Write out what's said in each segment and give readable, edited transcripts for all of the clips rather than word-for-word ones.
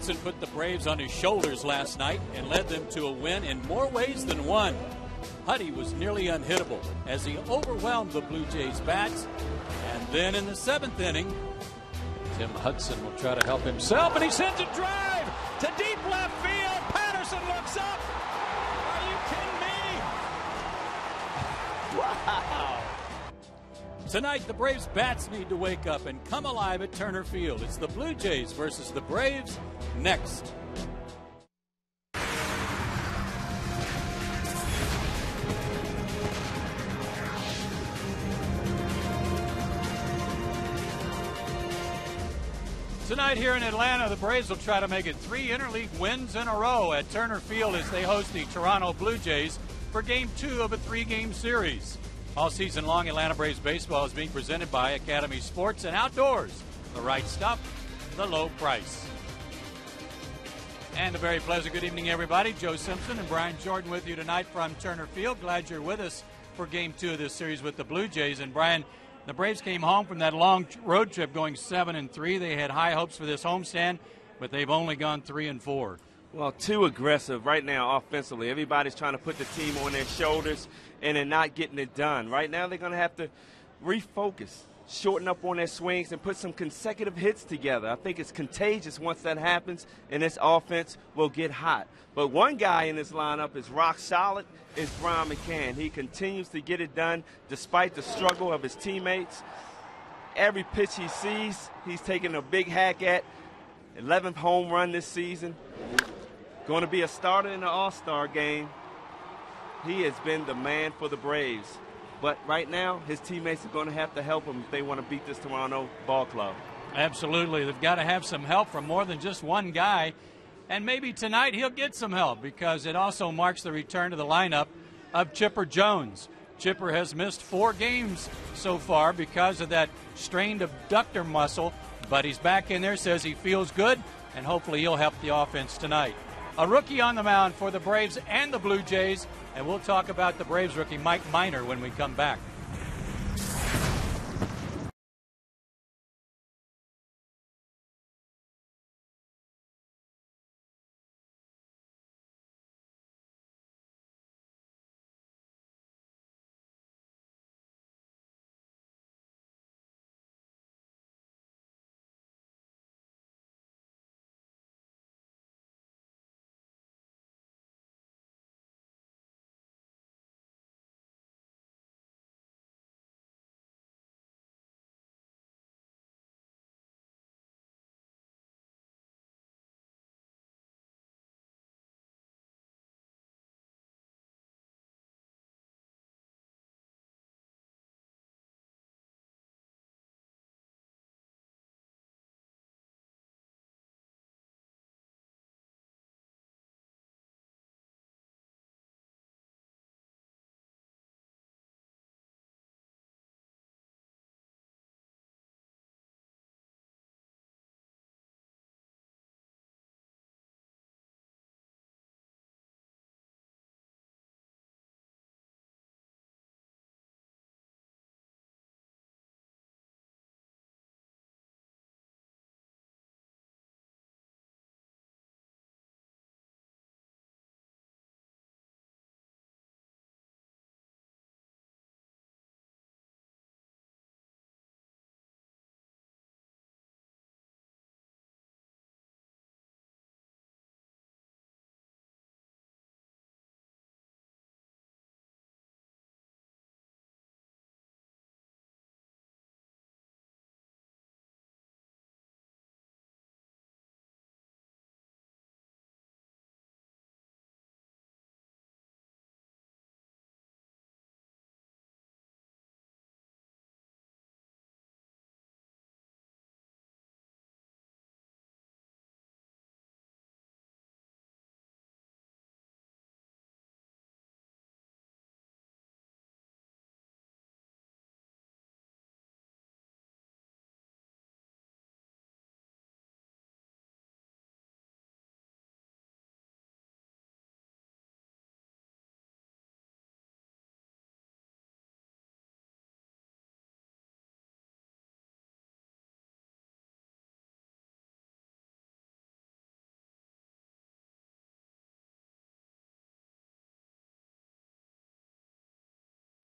Hudson put the Braves on hhis shoulders last night and led them to a win in more ways than one. Huddy was nearly unhittable as he overwhelmed the Blue Jays bats. And then in the 7th inning, Tim Hudson will try to help himself, and he sends a drive to deep left field. Patterson looks up. Are you kidding me? Wow. Tonight, the Braves bats need to wake up and come alive at Turner Field. It's the Blue Jays versus the Braves next. Tonight here in Atlanta, the Braves will try to make it 3 interleague wins in a row at Turner Field as they host the Toronto Blue Jays for Game 2 of a 3-game series. All season long, Atlanta Braves baseball is being presented by Academy Sports and Outdoors. The right stuff, the low price. And a very pleasant good evening, everybody. Joe Simpson and Brian Jordan with you tonight from Turner Field. Glad you're with us for Game 2 of this series with the Blue Jays. And Brian, the Braves came home from that long road trip going 7-3. They had high hopes for this homestand, but they've only gone 3-4. Well, too aggressive right now offensively. Everybody's trying to put the team on their shoulders, and they're not getting it done. Right now they're going to have to refocus, shorten up on their swings, and put some consecutive hits together. I think it's contagious once that happens, and this offense will get hot. But one guy in this lineup is rock solid, is Brian McCann. He continues to get it done despite the struggle of his teammates. Every pitch he sees, he's taking a big hack at. 11th home run this season. Going to be a starter in the All-Star game. He has been the man for the Braves. But right now, his teammates are going to have to help him if they want to beat this Toronto ball club. Absolutely. They've got to have some help from more than just one guy. And maybe tonight he'll get some help because it also marks the return to the lineup of Chipper Jones. Chipper has missed 4 games so far because of that strained abductor muscle, but he's back in there, says he feels good, and hopefully he'll help the offense tonight. A rookie on the mound for the Braves and the Blue Jays, and we'll talk about the Braves rookie Mike Minor when we come back.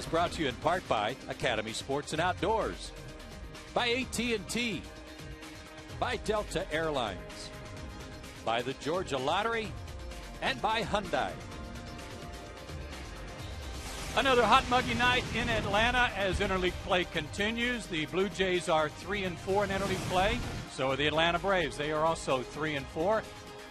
It's brought to you in part by Academy Sports and Outdoors, by AT&T, by Delta Airlines, by the Georgia Lottery, and by Hyundai. Another hot, muggy night in Atlanta as interleague play continues. The Blue Jays are 3-4 in interleague play. So are the Atlanta Braves. They are also 3-4.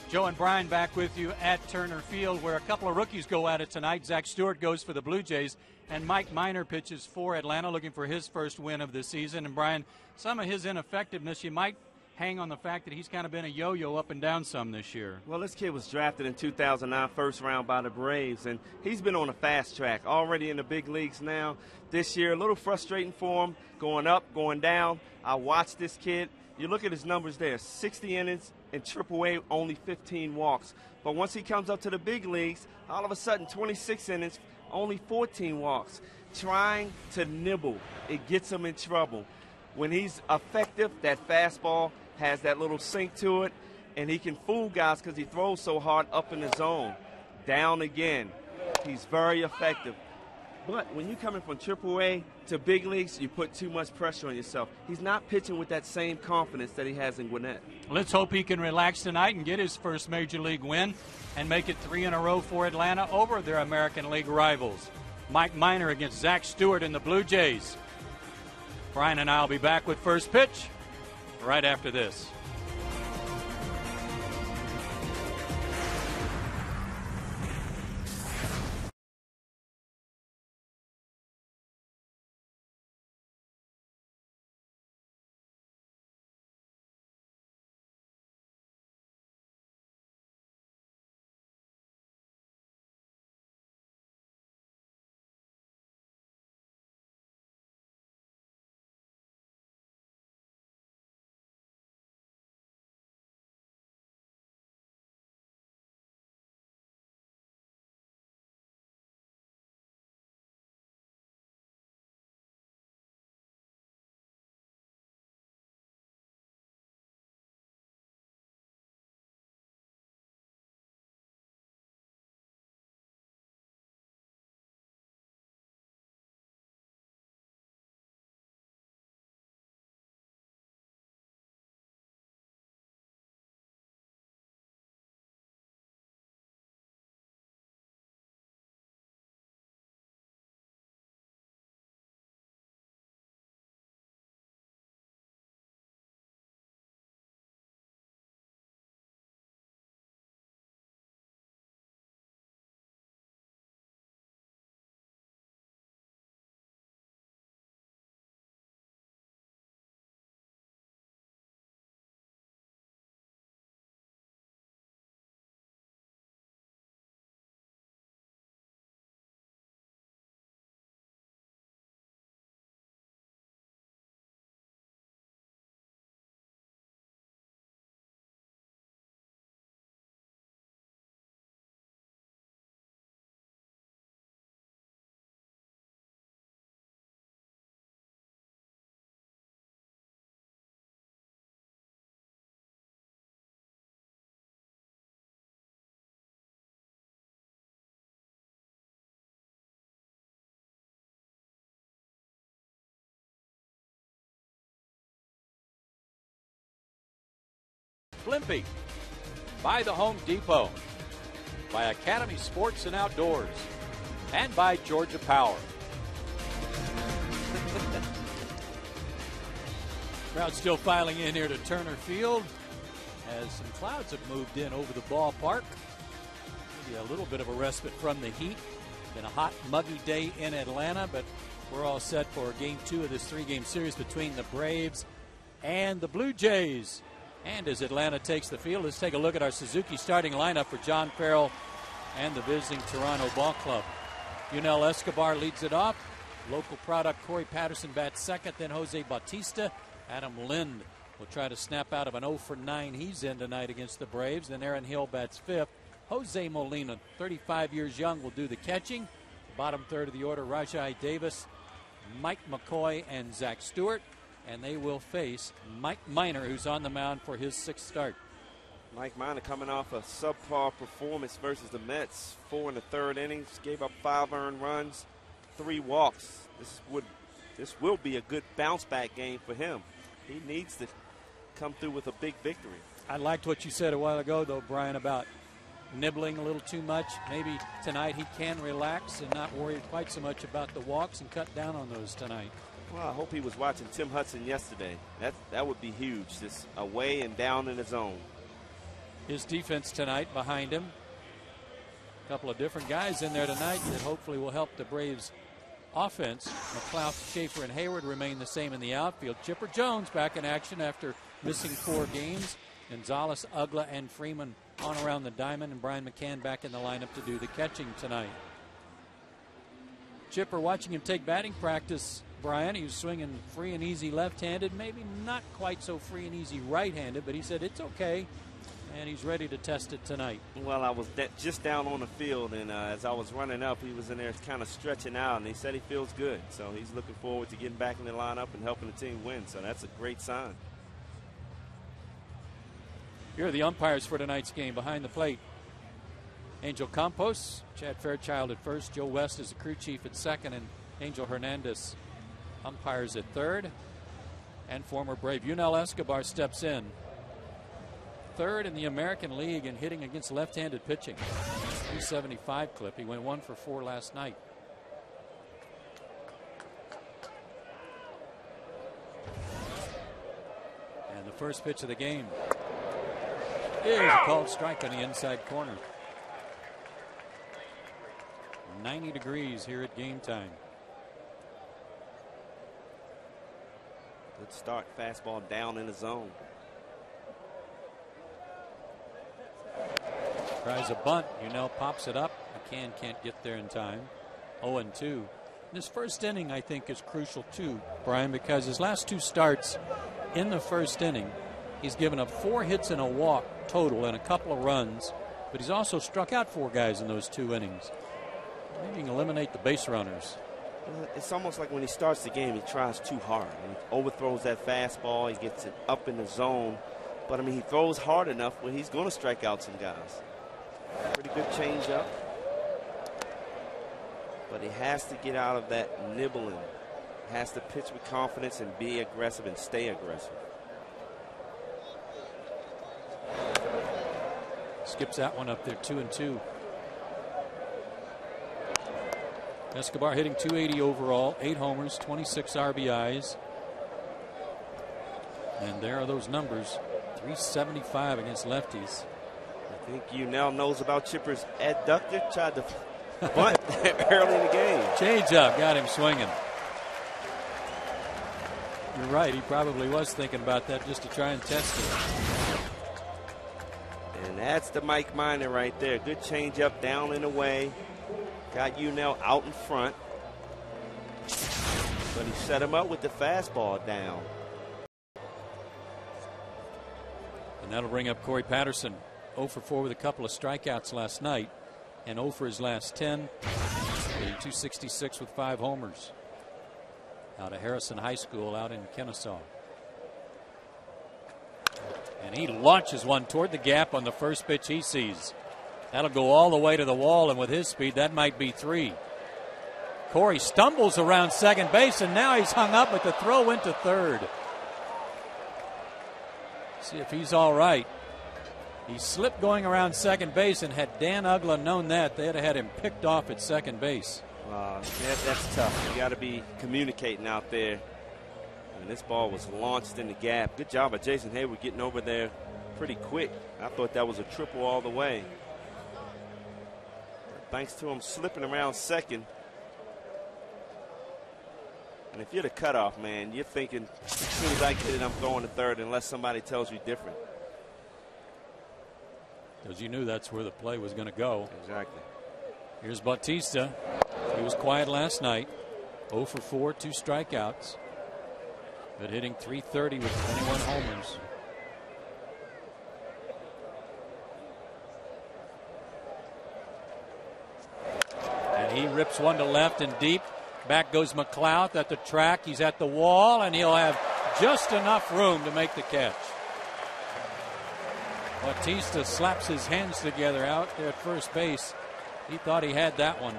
Joe and Brian back with you at Turner Field, where a couple of rookies go at it tonight. Zach Stewart goes for the Blue Jays, and Mike Minor pitches for Atlanta, looking for his first win of the season. And Brian, some of his ineffectiveness, you might hang on the fact that he's kind of been a yo-yo up and down some this year. Well, this kid was drafted in 2009, first round by the Braves, and he's been on a fast track, already in the big leagues now. This year, a little frustrating for him, going up, going down. I watched this kid. You look at his numbers there, 60 innings in AAA, only 15 walks. But once he comes up to the big leagues, all of a sudden, 26 innings, only 14 walks. Trying to nibble, it gets him in trouble. When he's effective, that fastball has that little sink to it, and he can fool guys because he throws so hard up in the zone. Down again. He's very effective. But when you're coming from AAA to big leagues, you put too much pressure on yourself. He's not pitching with that same confidence that he has in Gwinnett. Let's hope he can relax tonight and get his first Major League win and make it 3 in a row for Atlanta over their American League rivals. Mike Minor against Zach Stewart and the Blue Jays. Brian and I will be back with first pitch right after this. Blimpie, by the Home Depot, by Academy Sports and Outdoors, and by Georgia Power. Crowd still filing in here to Turner Field as some clouds have moved in over the ballpark. Maybe a little bit of a respite from the heat. Been a hot, muggy day in Atlanta, but we're all set for Game 2 of this 3-game series between the Braves and the Blue Jays. And as Atlanta takes the field, let's take a look at our Suzuki starting lineup for John Farrell and the visiting Toronto Ball Club. Yunel Escobar leads it off. Local product Corey Patterson bats second, then Jose Bautista. Adam Lind will try to snap out of an 0-for-9 he's in tonight against the Braves. Then Aaron Hill bats fifth. Jose Molina, 35 years young, will do the catching. The bottom third of the order, Rajai Davis, Mike McCoy, and Zach Stewart. And they will face Mike Minor, who's on the mound for his sixth start. Mike Minor coming off a subpar performance versus the Mets. 4 in the third innings, gave up 5 earned runs. 3 walks, this will be a good bounce back game for him. He needs to come through with a big victory. I liked what you said a while ago, though, Brian, about nibbling a little too much. Maybe tonight he can relax and not worry quite so much about the walks and cut down on those tonight. Well, I hope he was watching Tim Hudson yesterday. That would be huge, just away and down in the zone. His defense tonight behind him. A couple of different guys in there tonight that hopefully will help the Braves' offense. McLeod, Schaefer, and Hayward remain the same in the outfield. Chipper Jones back in action after missing 4 games. Gonzalez, Ugla, and Freeman on around the diamond, and Brian McCann back in the lineup to do the catching tonight. Chipper, watching him take batting practice, Brian, he was swinging free and easy left-handed, maybe not quite so free and easy right-handed, but he said it's okay, and he's ready to test it tonight. Well, I was just down on the field, and as I was running up, he was in there kind of stretching out, and he said he feels good. So he's looking forward to getting back in the lineup and helping the team win, so that's a great sign. Here are the umpires for tonight's game behind the plate. Angel Campos, Chad Fairchild at first, Joe West is the crew chief at second, and Angel Hernandez umpires at third. And former Brave Yunel Escobar steps in. Third in the American League in hitting against left-handed pitching. 375 clip. He went 1 for 4 last night. And the first pitch of the game is a called strike on the inside corner. 90 degrees here at game time. Good start. Fastball down in the zone. Tries a bunt. Yunel pops it up. McCann can't get there in time. 0-2. This first inning, I think, is crucial too, Brian, because his last 2 starts in the first inning, he's given up 4 hits and a walk total and a couple of runs, but he's also struck out 4 guys in those 2 innings. Maybe he can eliminate the base runners. It's almost like when he starts the game, he tries too hard. He overthrows that fastball. He gets it up in the zone. But, I mean, he throws hard enough where he's going to strike out some guys. Pretty good changeup. But he has to get out of that nibbling. He has to pitch with confidence and be aggressive and stay aggressive. Skips that one up there, 2-2. Escobar hitting .280 overall, 8 homers, 26 RBIs. And there are those numbers, 375 against lefties. I think Yunel knows about Chipper's adductor. Tried to bunt early in the game. Change up, got him swinging. You're right, he probably was thinking about that just to try and test it. And that's the Mike Minor right there. Good change up down and away. Got Yunel out in front. But he set him up with the fastball down. And that'll bring up Corey Patterson. 0 for 4 with a couple of strikeouts last night. And 0 for his last 10. Hitting .266 with 5 homers. Out of Harrison High School out in Kennesaw. And he launches one toward the gap on the first pitch he sees. That'll go all the way to the wall, and with his speed, that might be 3. Corey stumbles around second base, and now he's hung up with the throw into third. See if he's all right. He slipped going around second base, and had Dan Ugla known that, they'd have had him picked off at second base. That's tough. You got to be communicating out there. And this ball was launched in the gap. Good job by Jason Hayward getting over there pretty quick. I thought that was a triple all the way. Thanks to him slipping around second. And if you're the cutoff man, you're thinking, as soon as I get it, I'm throwing to third unless somebody tells you different. Because you knew that's where the play was going to go. Exactly. Here's Bautista. He was quiet last night. 0 for 4, 2 strikeouts. But hitting .330 with 21 homers. And he rips one to left and deep. Back goes McLeod at the track. He's at the wall, and he'll have just enough room to make the catch. Bautista slaps his hands together out there at first base. He thought he had that one.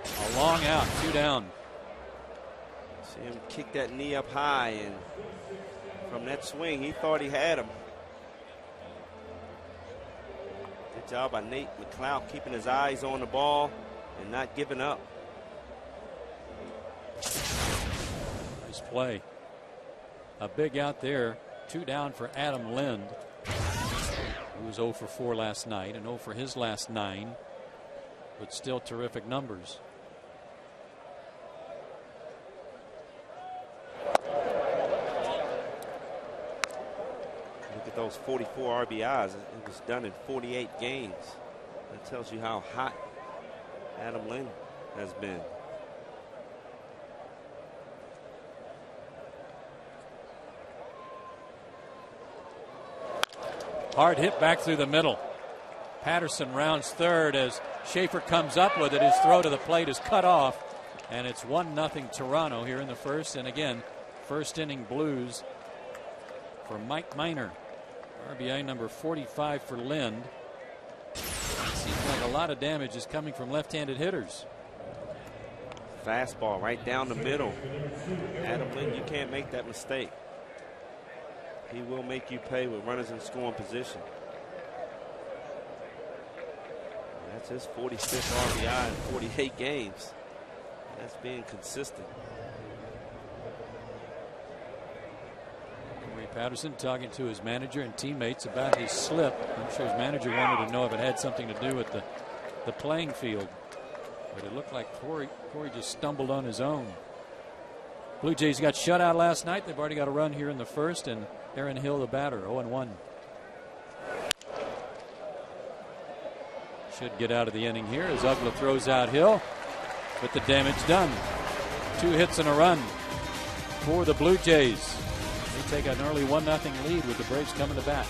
A long out, 2 down. See him kick that knee up high, and from that swing, he thought he had him. Good job by Nate McLeod keeping his eyes on the ball and not giving up. Nice play. A big out there. 2 down for Adam Lind, who was 0 for 4 last night and 0 for his last 9, but still terrific numbers. Look at those 44 RBIs. It was done in 48 games. That tells you how hot Adam Lind has been. Hard hit back through the middle. Patterson rounds third as Schaefer comes up with it. His throw to the plate is cut off, and it's 1-0 Toronto here in the first. And again, first inning Blues for Mike Minor. RBI number 45 for Lind. Seems like a lot of damage is coming from left-handed hitters. Fastball right down the middle. Adam Lind, you can't make that mistake. He will make you pay with runners in scoring position. That's his 45th RBI in 48 games. That's being consistent. Corey Patterson talking to his manager and teammates about his slip. I'm sure his manager wanted to know if it had something to do with the playing field. But it looked like Corey just stumbled on his own. Blue Jays got shut out last night. They've already got a run here in the first, and Aaron Hill, the batter, 0-1. Should get out of the inning here as Ugla throws out Hill, but the damage done. 2 hits and a run for the Blue Jays. They take an early 1-0 lead with the Braves coming to bat.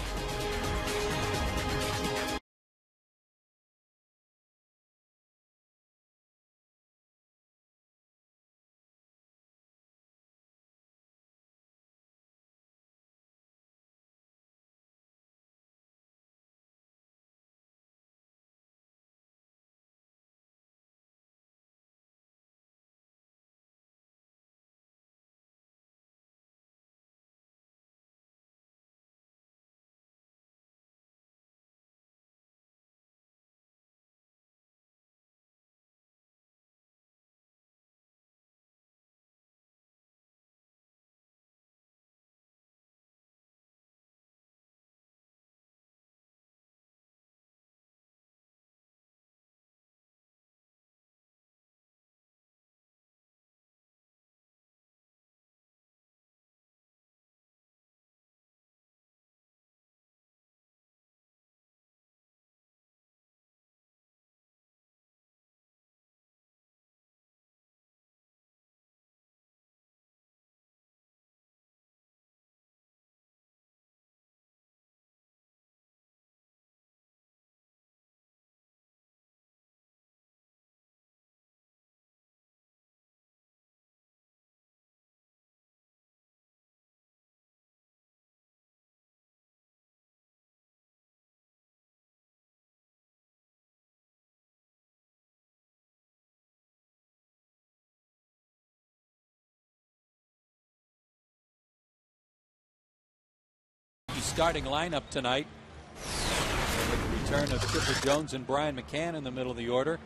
Starting lineup tonight. With the return of Chipper Jones and Brian McCann in the middle of the order.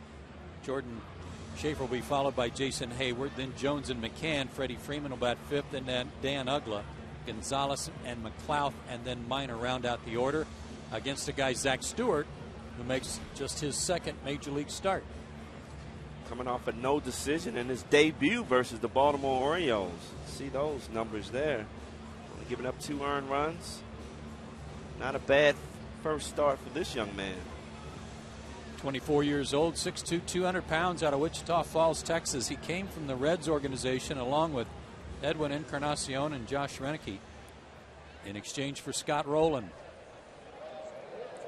Jordan Schaefer will be followed by Jason Hayward. Then Jones and McCann. Freddie Freeman will bat 5th. And then Dan Ugla, Gonzalez, and McLeod. And then Minor round out the order against the guy Zach Stewart, who makes just his 2nd Major League start. Coming off a no decision in his debut versus the Baltimore Orioles. See those numbers there. Only giving up 2 earned runs. Not a bad first start for this young man. 24 years old, 6'2", 200 pounds, out of Wichita Falls, Texas. He came from the Reds organization along with Edwin Encarnacion and Josh Renicky in exchange for Scott Rowland.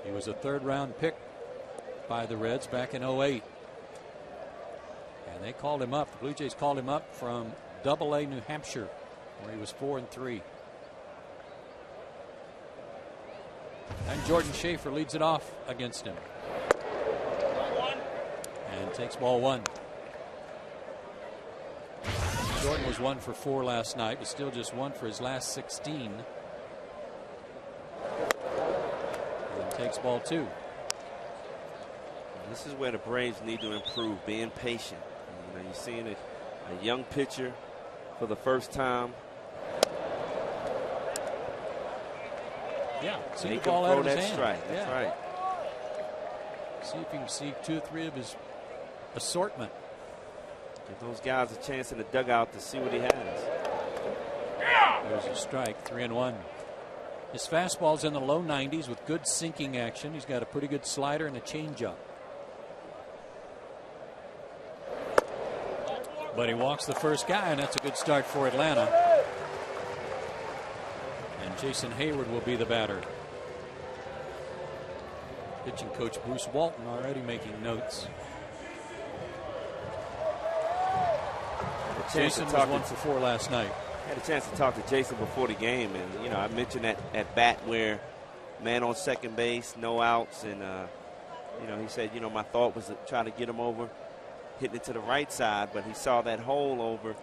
He was a 3rd-round pick by the Reds back in 08. And they called him up. The Blue Jays called him up from Double-A New Hampshire, where he was 4-3. And Jordan Schaefer leads it off against him. And takes ball 1. Jordan was 1 for 4 last night, but still just 1 for his last 16. And takes ball 2. This is where the Braves need to improve, being patient. You know, you're seeing a young pitcher for the first time. Yeah, see Make the ball him out of throw his that hand. strike. That's right. See if you can see 2 or 3 of his assortment. Give those guys a chance in the dugout to see what he has. There's a strike, 3-1. His fastball's in the low 90s with good sinking action. He's got a pretty good slider and a changeup. But he walks the first guy, and that's a good start for Atlanta. And Jason Hayward will be the batter. Pitching coach Bruce Walton already making notes. Jason was 1 for 4 last night. Had a chance to talk to Jason before the game, and you know, I mentioned that at bat where man on second base, no outs, and you know, he said, you know, my thought was to try to get him over, hitting it to the right side, but he saw that hole over,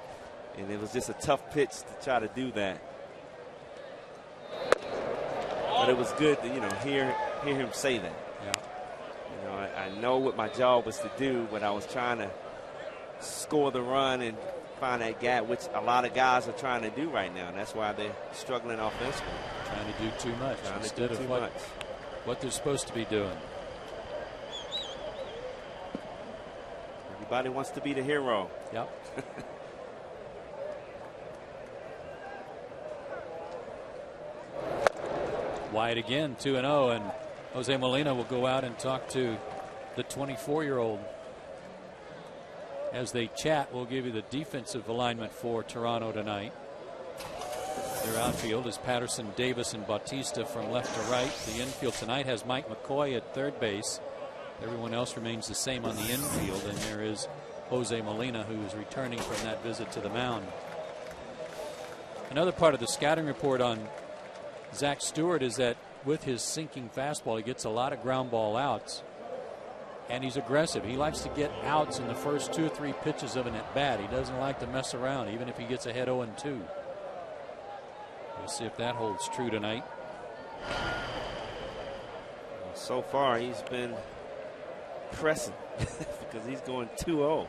and it was just a tough pitch to try to do that. But it was good to, you know, hear him say that. Yeah. You know, I know what my job was to do, but I was trying to score the run and find that gap, which a lot of guys are trying to do right now. And that's why they're struggling offensively. Trying to do too much instead of what they're supposed to be doing. Everybody wants to be the hero. Yep. Wide again, 2-0, and Jose Molina will go out and talk to the 24-year-old. As they chat, we'll give you the defensive alignment for Toronto tonight. Their outfield is Patterson, Davis, and Bautista from left to right. The infield tonight has Mike McCoy at third base. Everyone else remains the same on the infield, and there is Jose Molina, who is returning from that visit to the mound. Another part of the scouting report on Zach Stewart is that with his sinking fastball, he gets a lot of ground ball outs, and he's aggressive. He likes to get outs in the first 2 or 3 pitches of an at-bat. He doesn't like to mess around, even if he gets ahead 0-2. We'll see if that holds true tonight. So far, he's been pressing because he's going 2-0.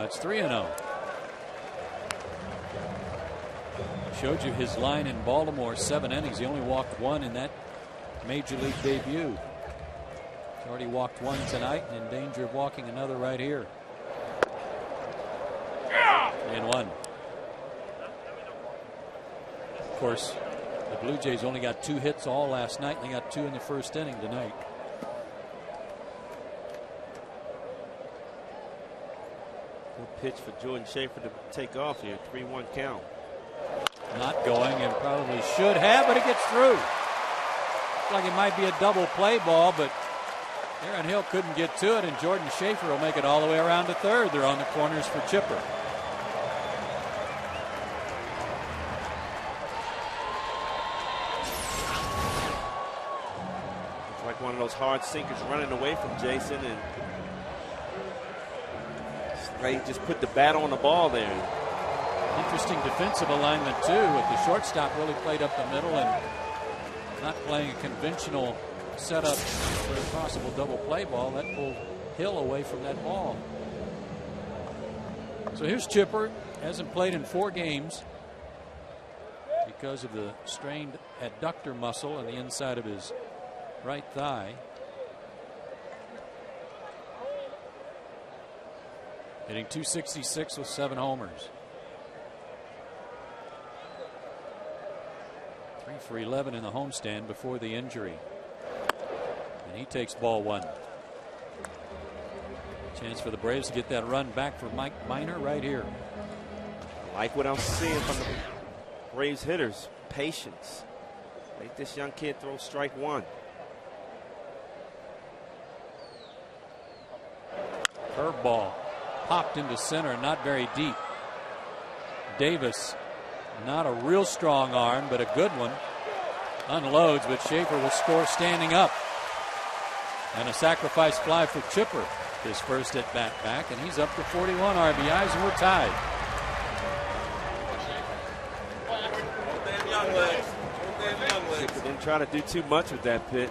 It's 3-0. Showed you his line in Baltimore, 7 innings. He only walked 1 in that major league debut. He's already walked 1 tonight and in danger of walking another right here. 3-1. Of course, the Blue Jays only got 2 hits all last night, and they got 2 in the first inning tonight. Pitch for Jordan Schaefer to take off here. 3-1 count. Not going, and probably should have, but it gets through. Looks like it might be a double play ball, but Aaron Hill couldn't get to it, and Jordan Schaefer will make it all the way around to third. They're on the corners for Chipper. It's like one of those hard sinkers running away from Jason, and Ray just put the bat on the ball there. Interesting defensive alignment, too, with the shortstop really played up the middle and not playing a conventional setup for a possible double play ball. That pulled Hill away from that ball. So here's Chipper. Hasn't played in 4 games because of the strained adductor muscle on the inside of his right thigh. Hitting .266 with 7 homers. 3 for 11 in the homestand before the injury. And he takes ball 1. Chance for the Braves to get that run back for Mike Minor right here. I like what I'm seeing from the Braves hitters. Patience. Make this young kid throw strike 1. Curveball. Popped into center, not very deep. Davis, not a real strong arm, but a good one. Unloads, but Schaefer will score standing up. And a sacrifice fly for Chipper. His first at bat back, and he's up to 41 RBIs, and we're tied. Chipper didn't try to do too much with that pitch.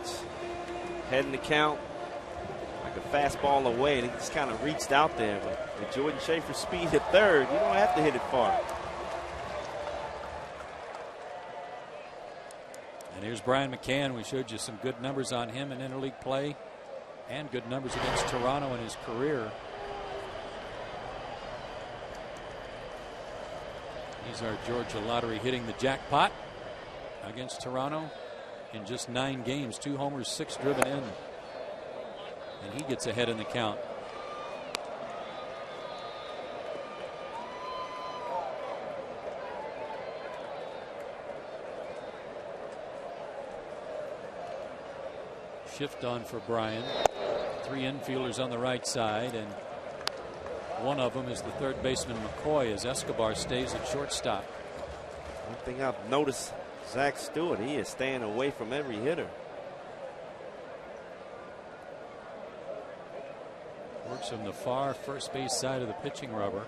Heading the count like a fastball away, and he just kind of reached out there. But with Jordan Schaefer's speed at third, you don't have to hit it far. And here's Brian McCann. We showed you some good numbers on him in interleague play and good numbers against Toronto in his career. He's our Georgia Lottery hitting the jackpot against Toronto in just 9 games. 2 homers, 6 driven in. And he gets ahead in the count. Shift on for Brian. 3 infielders on the right side, and one of them is the third baseman McCoy, as Escobar stays at shortstop. One thing I've noticed, Zach Stewart, he is staying away from every hitter. Works on the far first base side of the pitching rubber.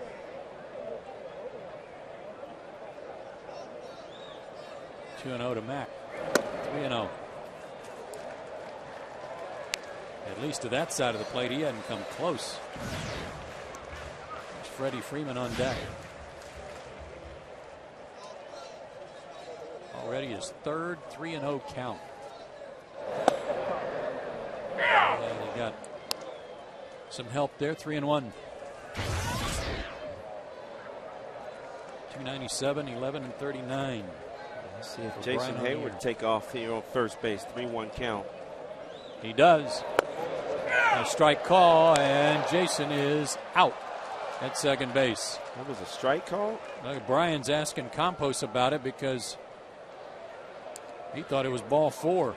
Two 2-0 to Mack. 3-0. At least to that side of the plate, he hadn't come close. It's Freddie Freeman on deck. Already his third 3-0 count. And he got some help there. 3-1. 297, 11, and 39. Let's see if Jason Hayward take off here on first base. 3-1 count. He does. A strike call, and Jason is out at second base. That was a strike call? Brian's asking Campos about it because he thought it was ball 4.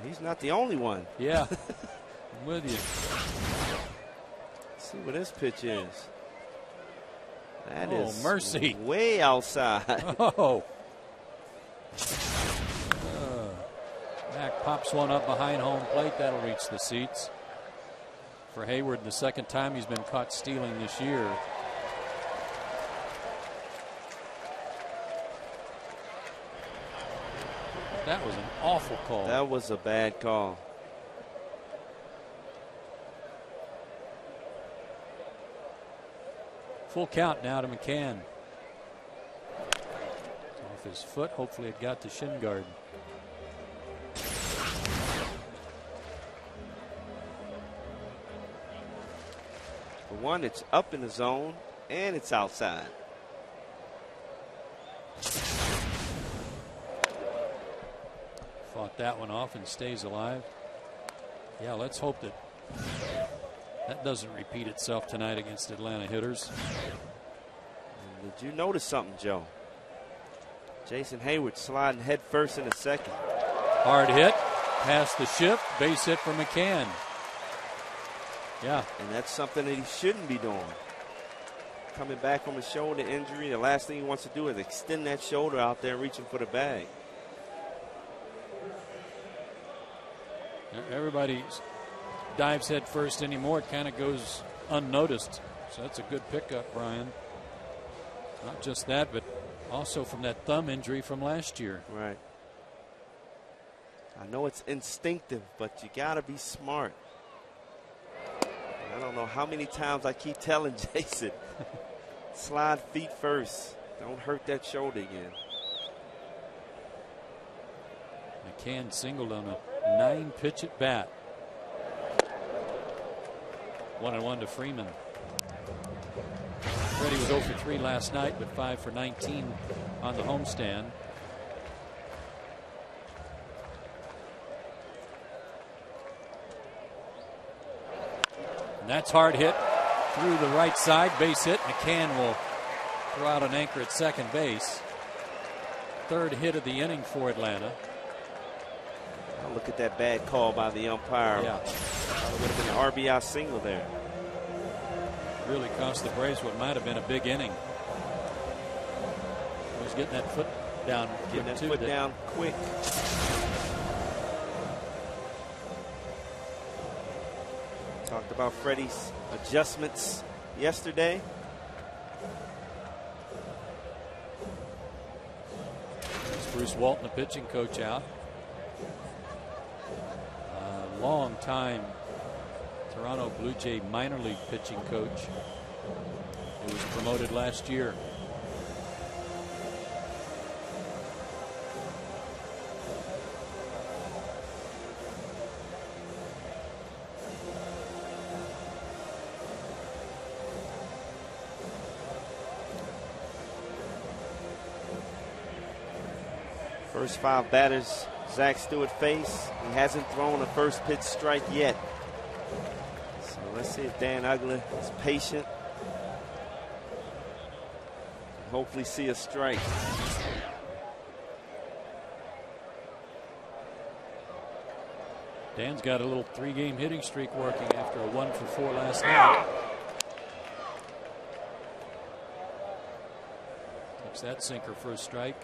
He's not the only one. Yeah, I'm with you. Let's see what this pitch is. That is mercy. Way outside. Oh. Mack pops one up behind home plate. That'll reach the seats. For Hayward, the second time he's been caught stealing this year. That was an awful call. That was a bad call. Full count now to McCann. Off his foot. Hopefully it got to shin guard. For one, it's up in the zone and it's outside. Fought that one off and stays alive. Yeah, let's hope that that doesn't repeat itself tonight against Atlanta hitters. And did you notice something, Joe? Jason Hayward sliding head first in the second. Hard hit, past the shift, base hit for McCann. Yeah. And that's something that he shouldn't be doing. Coming back from a shoulder injury, the last thing he wants to do is extend that shoulder out there reaching for the bag. Everybody dives head first anymore. It kind of goes unnoticed. So that's a good pickup, Brian. Not just that, but also from that thumb injury from last year. Right. I know it's instinctive, but you got to be smart. I don't know how many times I keep telling Jason, slide feet first. Don't hurt that shoulder again. McCann singled on a 9-pitch at bat. 1-1 to Freeman. Freddie was 0 for 3 last night, but 5 for 19 on the homestand. And that's hard hit through the right side. Base hit. McCann will throw out an anchor at second base. Third hit of the inning for Atlanta. Oh, look at that bad call by the umpire. Yeah. It would have been an RBI single there. Really cost the Braves what might have been a big inning. He was getting that foot down. Getting that foot down quick. Talked about Freddie's adjustments yesterday. It's Bruce Walton, the pitching coach, out. A long time Toronto Blue Jay minor league pitching coach. He was promoted last year. First 5 batters Zach Stewart faced. He hasn't thrown a first pitch strike yet. So let's see if Dan Uggla is patient. Hopefully see a strike. Dan's got a little 3-game hitting streak working after a 1-for-4 last night. Takes that sinker for a strike.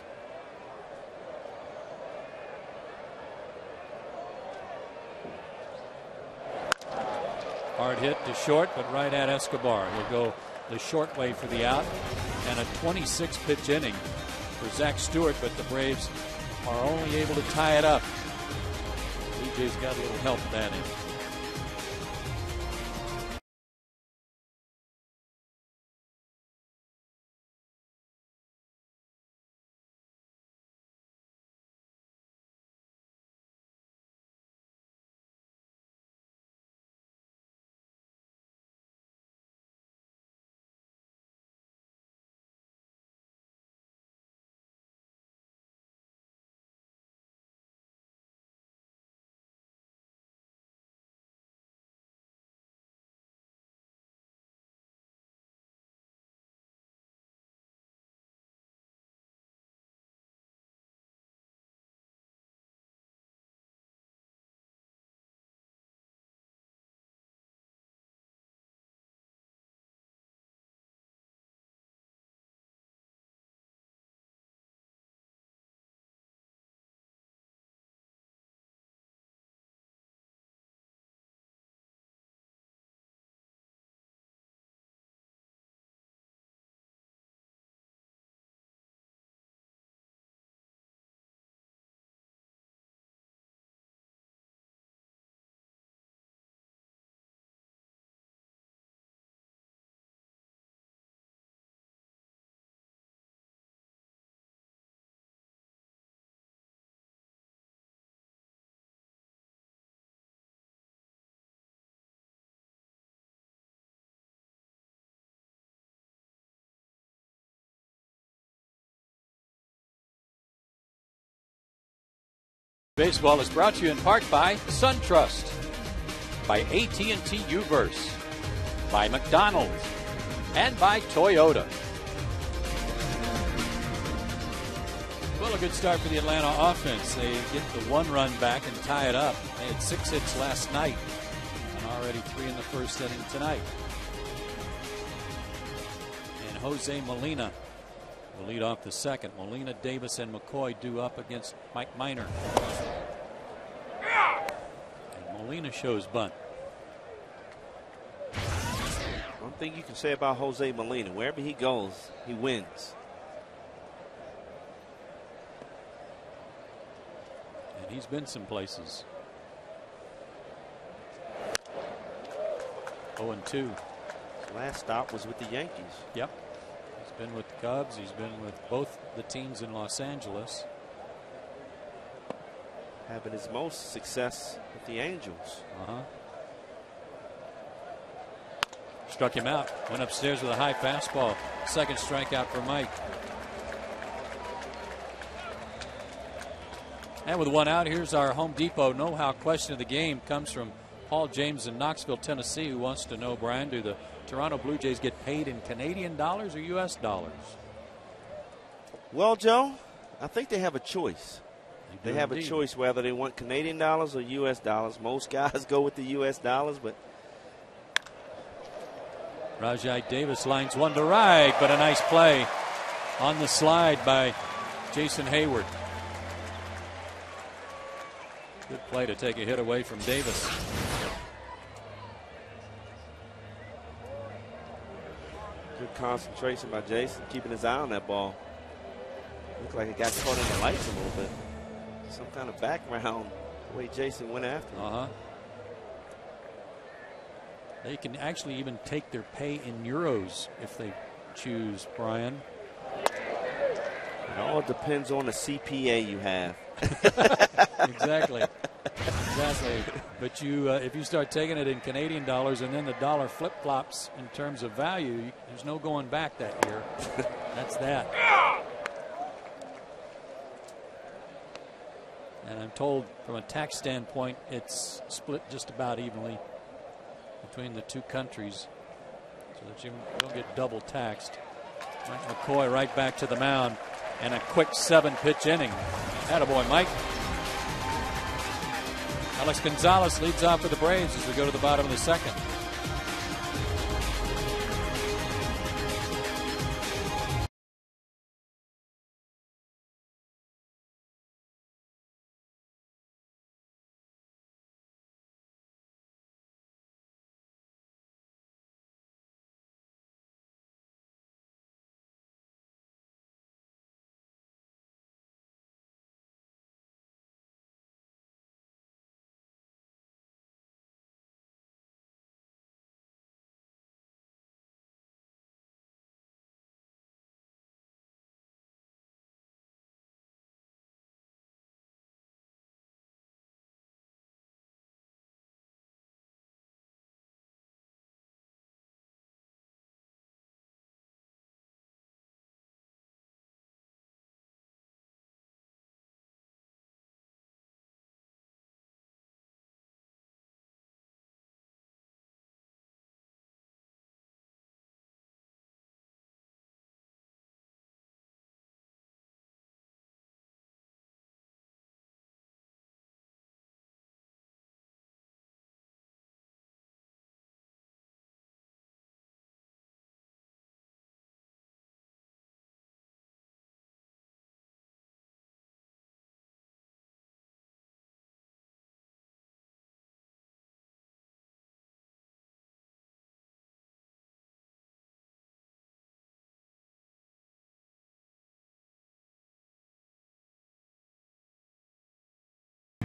Hard hit to short, but right at Escobar. He'll go the short way for the out. And a 26-pitch inning for Zach Stewart, but the Braves are only able to tie it up. DJ's got a little help that in. Baseball is brought to you in part by SunTrust, by AT&T Uverse, by McDonald's, and by Toyota. Well, a good start for the Atlanta offense. They get the 1 run back and tie it up. They had 6 hits last night and already 3 in the first inning tonight. And Jose Molina will lead off the second. Molina, Davis, and McCoy due up against Mike Minor. And Molina shows bunt. One thing you can say about Jose Molina, wherever he goes, he wins. And he's been some places. 0-2. His last stop was with the Yankees. Yep. He's been with the Cubs. He's been with both the teams in Los Angeles. Having his most success with the Angels. Struck him out. Went upstairs with a high fastball. Second strikeout for Mike. And with 1 out, here's our Home Depot know-how question of the game. Comes from Paul James in Knoxville, Tennessee, who wants to know, Brian, do the Toronto Blue Jays get paid in Canadian dollars or U.S. dollars? Well, Joe, I think they have a choice. They have indeed. a choice whether they want Canadian dollars or U.S. dollars. Most guys go with the U.S. dollars, but Rajai Davis lines one to right, but a nice play on the slide by Jason Hayward. Good play to take a hit away from Davis. concentration by Jason, keeping his eye on that ball. Looked like it got caught in the lights a little bit. Some kind of background, the way Jason went after him. They can actually even take their pay in euros if they choose, Brian. It all depends on the CPA you have. Exactly. But if you start taking it in Canadian dollars and then the dollar flip-flops in terms of value, there's no going back that year. That's that. And I'm told from a tax standpoint, it's split just about evenly between the two countries so that you don't get double taxed. Mike McCoy right back to the mound, and a quick 7-pitch inning. Attaboy, Mike. Alex Gonzalez leads off for the Braves as we go to the bottom of the second.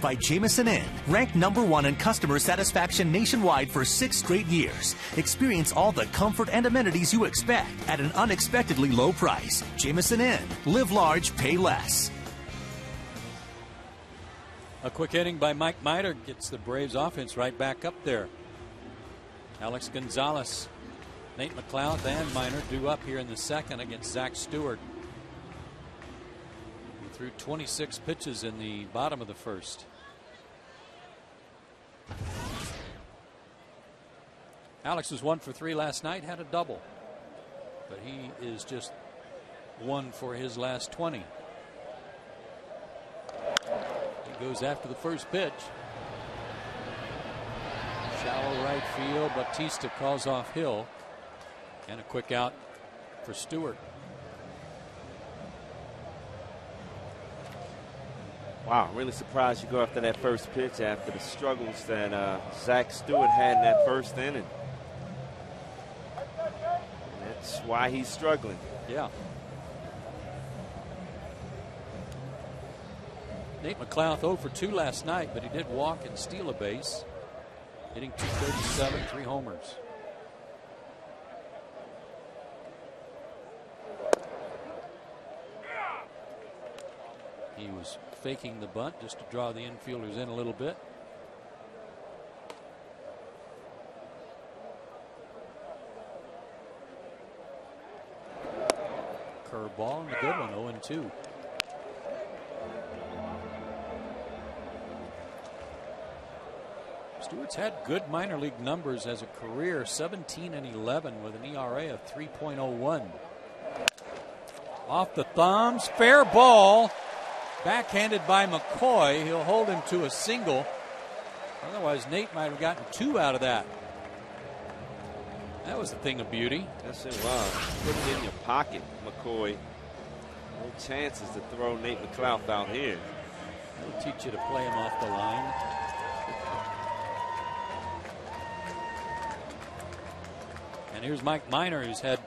By Jameson Inn, ranked #1 in customer satisfaction nationwide for 6 straight years. Experience all the comfort and amenities you expect at an unexpectedly low price. Jameson Inn. Live large, pay less. A quick inning by Mike Minor gets the Braves offense right back up there. Alex Gonzalez, Nate McLeod, and Minor due up here in the second against Zach Stewart. He threw 26 pitches in the bottom of the first. Alex was 1 for 3 last night, had a double, but he is just 1 for his last 20. He goes after the first pitch. Shallow right field. Bautista calls off Hill, and a quick out for Stewart. Wow, really surprised you go after that first pitch after the struggles that Zach Stewart had in that first inning. That's why he's struggling. Yeah. Nate McLeod 0 for 2 last night, but he did walk and steal a base, hitting .237, 3 homers. He was faking the bunt just to draw the infielders in a little bit. Curveball and a good one, 0-2. Stewart's had good minor league numbers as a career, 17-11 with an ERA of 3.01. Off the thumbs, fair ball. Backhanded by McCoy. He'll hold him to a single. Otherwise, Nate might have gotten 2 out of that. That was a thing of beauty. Yes, it was. Put it in your pocket, McCoy. No chances to throw Nate McLeod out here. That'll teach you to play him off the line. And here's Mike Minor, who's had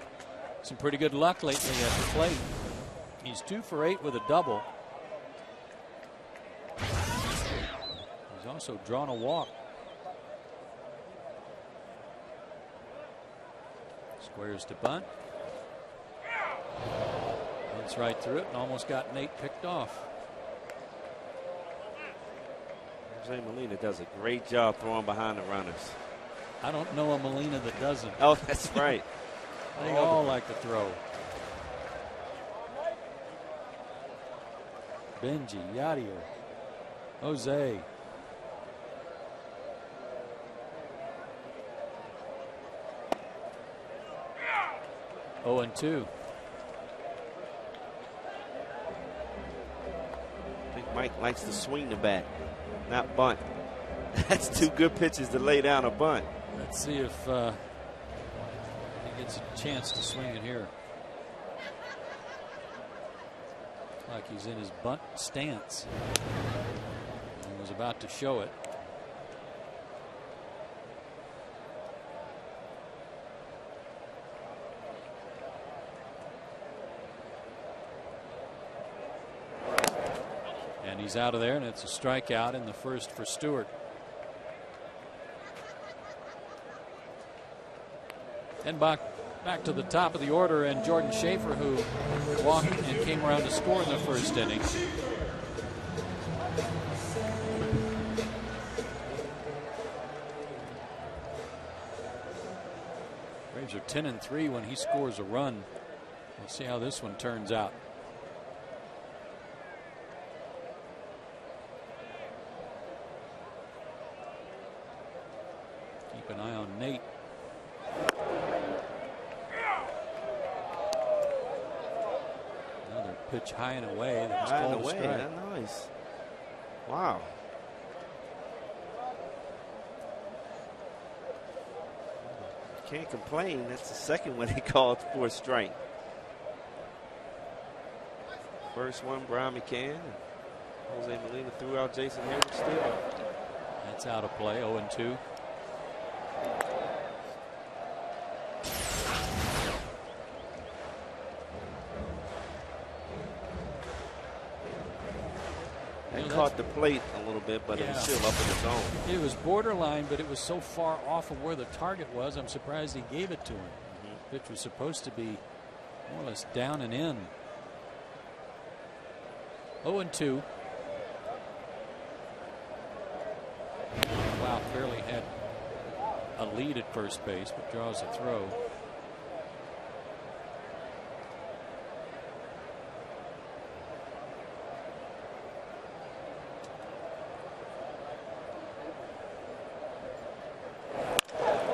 some pretty good luck lately at the plate. He's 2 for 8 with a double. He's also drawn a walk. Squares to bunt. Bunts right through it and almost got Nate picked off. Jose Molina does a great job throwing behind the runners. I don't know a Molina that doesn't. Oh, that's right. They all like to throw. Benji, Yadier, Jose. Oh, and 2. I think Mike likes to swing the bat, not bunt. That's 2 good pitches to lay down a bunt. Let's see if he gets a chance to swing it here. Like he's in his bunt stance. He was about to show it. And he's out of there, and it's a strikeout in the first for Stewart. And back to the top of the order, and Jordan Schaefer, who walked and came around to score in the first inning. Braves are 10-3 when he scores a run. We'll see how this one turns out. Keep an eye on Nate. Another pitch high and away. That was High and called a away. strike. That's nice. Wow. Can't complain. That's the second one he called for a strike. First one, Brian McCann. Jose Molina threw out Jason Hayward still. That's out of play. 0-2. He caught the plate a little bit, but it was still up in the zone. It was borderline, but it was so far off of where the target was, I'm surprised he gave it to him. The pitch was supposed to be more or less down and in. 0-2. Wow, Fairley had a lead at first base, but draws a throw.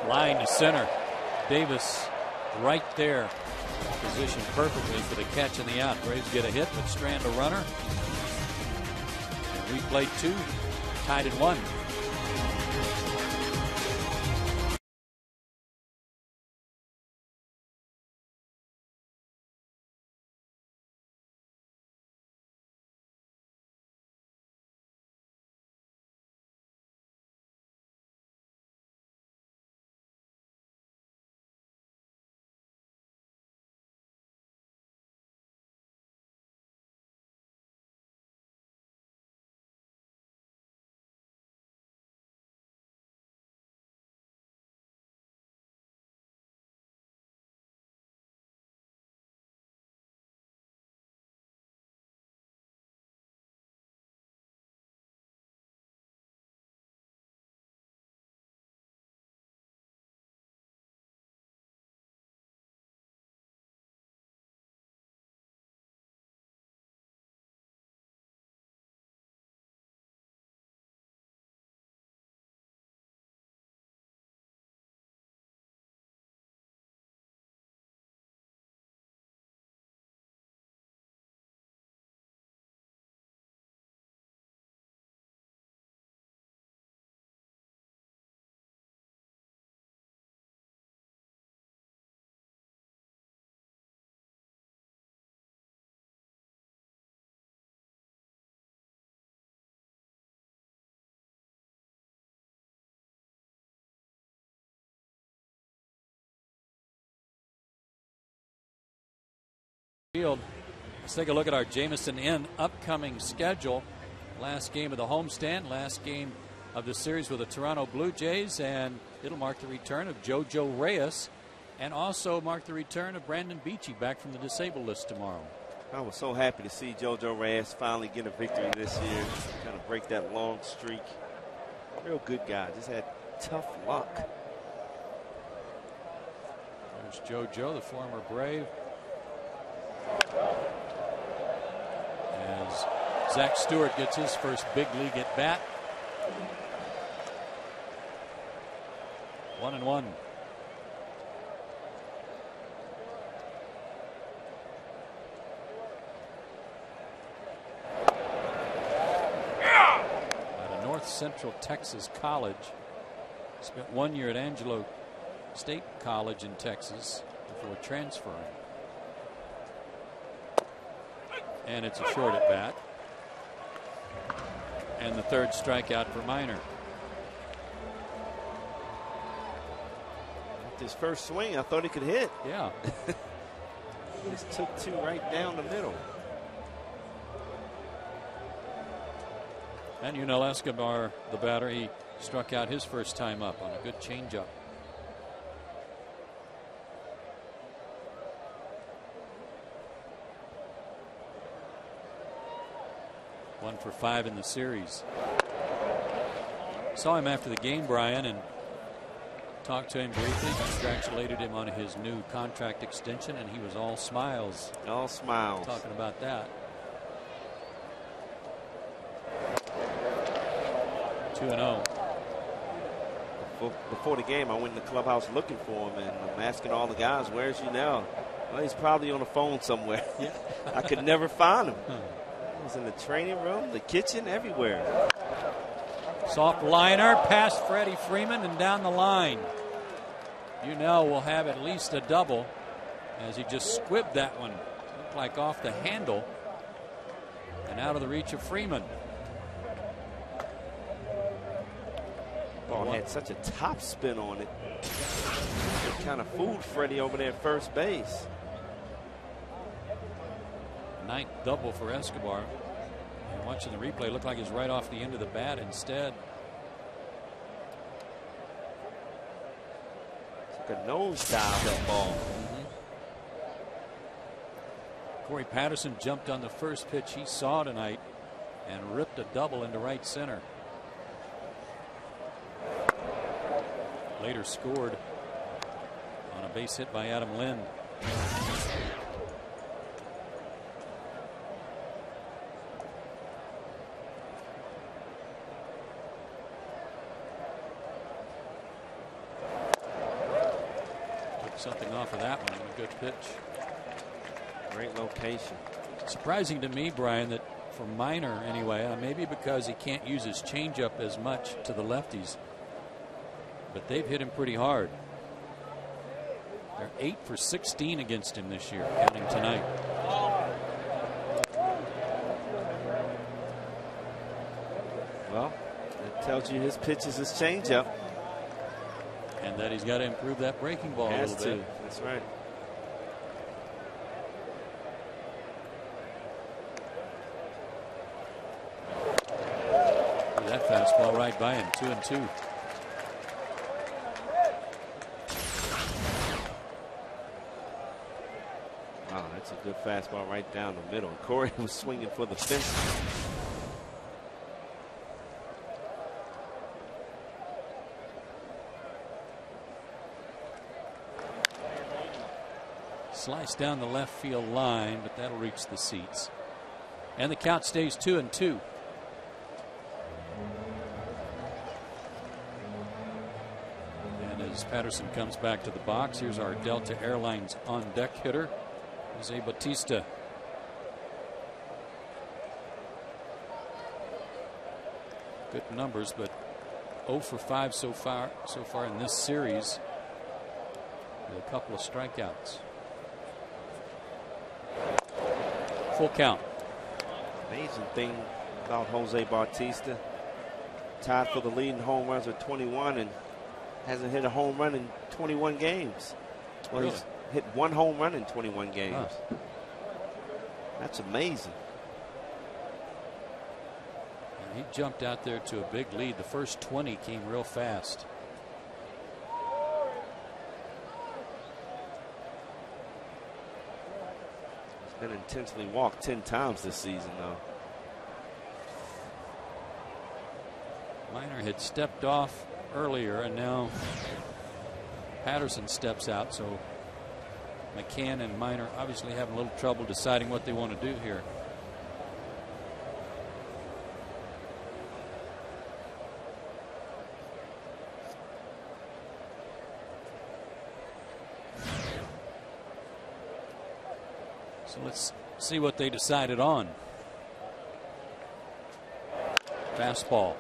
Line to center. Davis right there. Positioned perfectly for the catch and the out. Braves get a hit, but strand a runner. And we played 2, tied at 1. field. Let's take a look at our Jamison Inn upcoming schedule. Last game of the homestand, last game of the series with the Toronto Blue Jays, and it'll mark the return of JoJo Reyes and also mark the return of Brandon Beachy back from the disabled list tomorrow. I was so happy to see JoJo Reyes finally get a victory this year, kind of break that long streak. Real good guy, just had tough luck. There's JoJo, the former Brave. As Zach Stewart gets his first big league at bat. 1-1. Out of North Central Texas College. Spent 1 year at Angelo State College in Texas before transferring. And it's a short at bat. And the third strikeout for Minor. His first swing, I thought he could hit. Yeah. Just took two right down the middle. And Yunel Escobar, the batter, he struck out his first time up on a good changeup. One for 5 in the series. Saw him after the game, Brian, and talked to him briefly, congratulated him on his new contract extension, and he was all smiles. All smiles. Talking about that. 2-0. Before the game, I went in the clubhouse looking for him, and I'm asking all the guys, where's Yunel? Well, he's probably on the phone somewhere. Yeah. I could never find him. He was in the training room, the kitchen, everywhere. Soft liner past Freddie Freeman and down the line. Yunel will have at least a double as he just squibbed that one. Looked like off the handle and out of the reach of Freeman. Ball had such a top spin on it. It kind of fooled Freddie over there at first base. Ninth double for Escobar. And watching the replay, looked like it's right off the end of the bat instead. Took a nosedive that ball. Corey Patterson jumped on the first pitch he saw tonight and ripped a double into right center. Later scored on a base hit by Adam Lind. Took something off of that one. A good pitch. Great location. Surprising to me, Brian, that for Minor anyway, maybe because he can't use his changeup as much to the lefties, but they've hit him pretty hard. They're 8 for 16 against him this year, counting tonight. Well, that tells you his pitch is his changeup. And that he's got to improve that breaking ball a little bit. That's right. That fastball right by him, 2-2. Wow, that's a good fastball right down the middle. Corey was swinging for the fence. Slice down the left field line, but that'll reach the seats. And the count stays 2-2. As Patterson comes back to the box, here's our Delta Airlines on deck hitter, Jose Bautista. Good numbers, but 0 for 5 so far in this series with a couple of strikeouts. Full count. Amazing thing about Jose Bautista, tied for the lead in home runs with 21 and hasn't hit a home run in 21 games. Well, really? He's hit one home run in 21 games. Huh. That's amazing. He jumped out there to a big lead. The first 20 came real fast. He's been intentionally walked 10 times this season, though. Minor had stepped off earlier, and now Patterson steps out. So McCann and Minor obviously having a little trouble deciding what they want to do here. So let's see what they decided on. Fastball.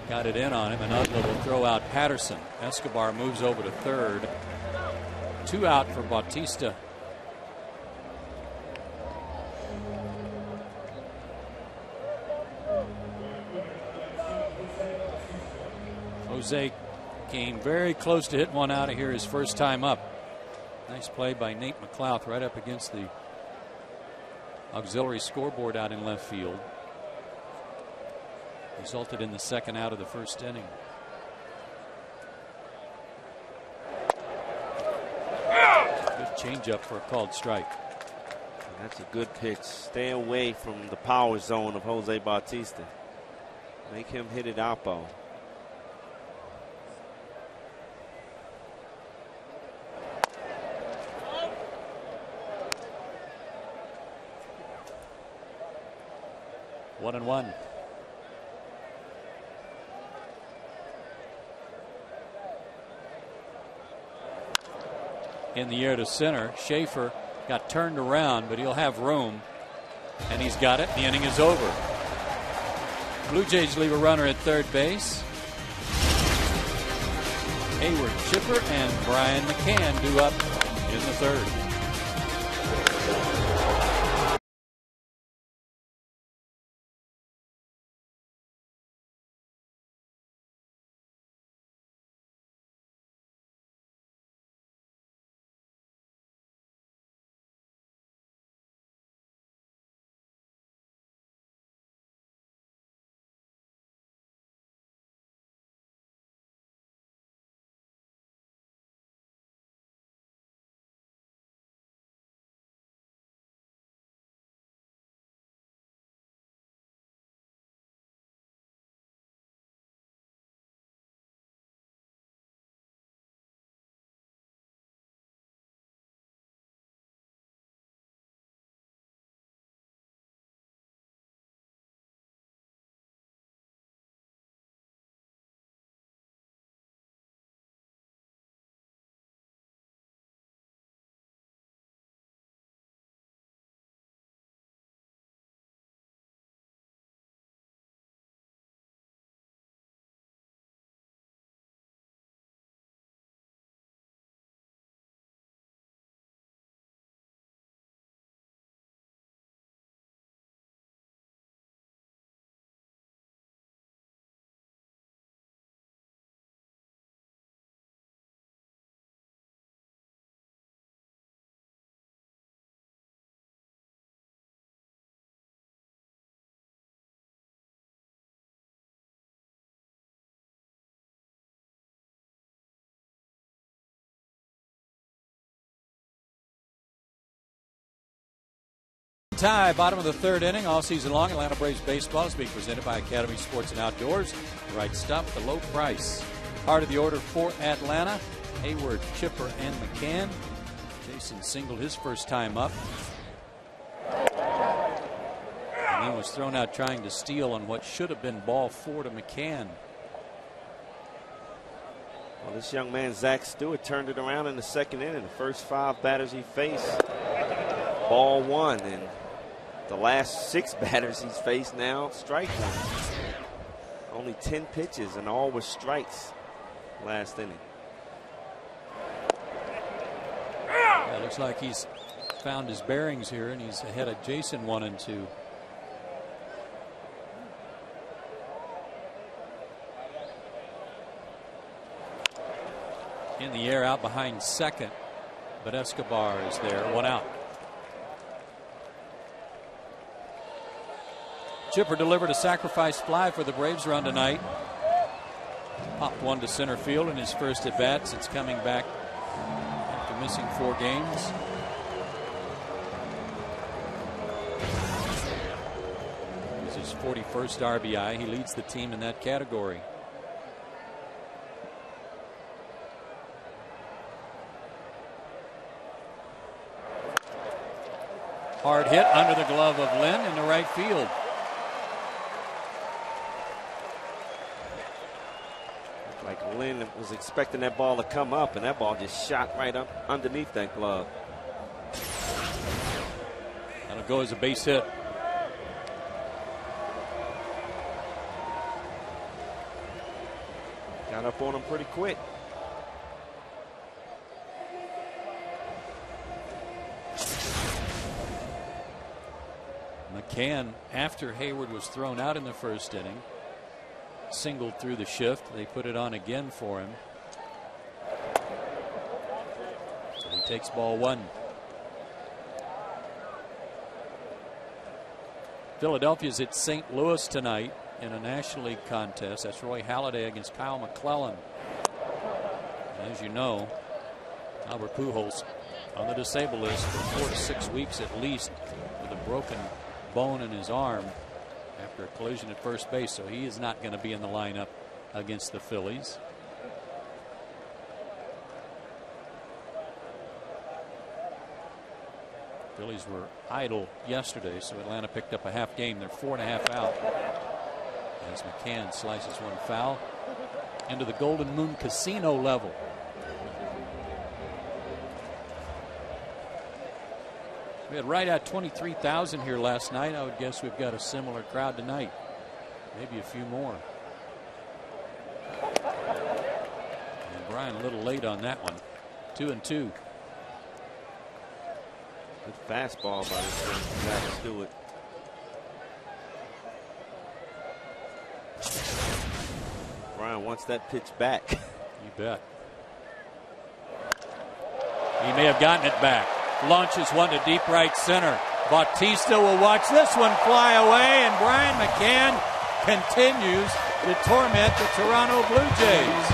Got it in on him, and Utley will throw out Patterson. Escobar moves over to third. 2 out for Bautista. Jose came very close to hitting one out of here his first time up. Nice play by Nate McLouth right up against the auxiliary scoreboard out in left field. Resulted in the second out of the first inning. Good changeup for a called strike. And that's a good pitch. Stay away from the power zone of Jose Bautista. Make him hit it oppo. One and one. In the air to center. Schaefer got turned around, but he'll have room. And he's got it. The inning is over. Blue Jays leave a runner at third base. Hayward, Chipper, and Brian McCann due up in the third. Tie, bottom of the third inning. All season long, Atlanta Braves baseball is being presented by Academy Sports and Outdoors. The right stuff, the low price. Part of the order for Atlanta. Hayward, Chipper, and McCann. Jason singled his first time up. And then was thrown out trying to steal on what should have been ball 4 to McCann. Well, this young man, Zach Stewart, turned it around in the second inning. The first 5 batters he faced, ball 1. And the last 6 batters he's faced now, strike 1. Only 10 pitches and all were strikes last inning. Yeah, looks like he's found his bearings here, and he's ahead of Jason 1-2. In the air out behind second, but Escobar is there, 1 out. Chipper delivered a sacrifice fly for the Braves run tonight. Popped one to center field in his first at bat since coming back after missing 4 games. It's his 41st RBI. He leads the team in that category. Hard hit under the glove of Lynn in the right field. Looked like Lynn was expecting that ball to come up, and that ball just shot right up underneath that glove. That'll go as a base hit. Got up on him pretty quick. McCann, after Hayward was thrown out in the first inning, singled through the shift. They put it on again for him. So he takes ball 1. Philadelphia's at St. Louis tonight in a National League contest. That's Roy Halladay against Kyle McClellan. And as you know, Albert Pujols on the disabled list for 4 to 6 weeks at least with a broken bone in his arm after a collision at first base, so he is not going to be in the lineup against the Phillies. Phillies were idle yesterday, so Atlanta picked up a half game. They're 4.5 out as McCann slices one foul into the Golden Moon Casino level. We had right at 23,000 here last night. I would guess we've got a similar crowd tonight. Maybe a few more. And Brian a little late on that one. 2-2. Good fastball by Zach Stewart. Brian wants that pitch back. You bet. He may have gotten it back. Launches one to deep right center. Bautista will watch this one fly away, and Brian McCann continues to torment the Toronto Blue Jays.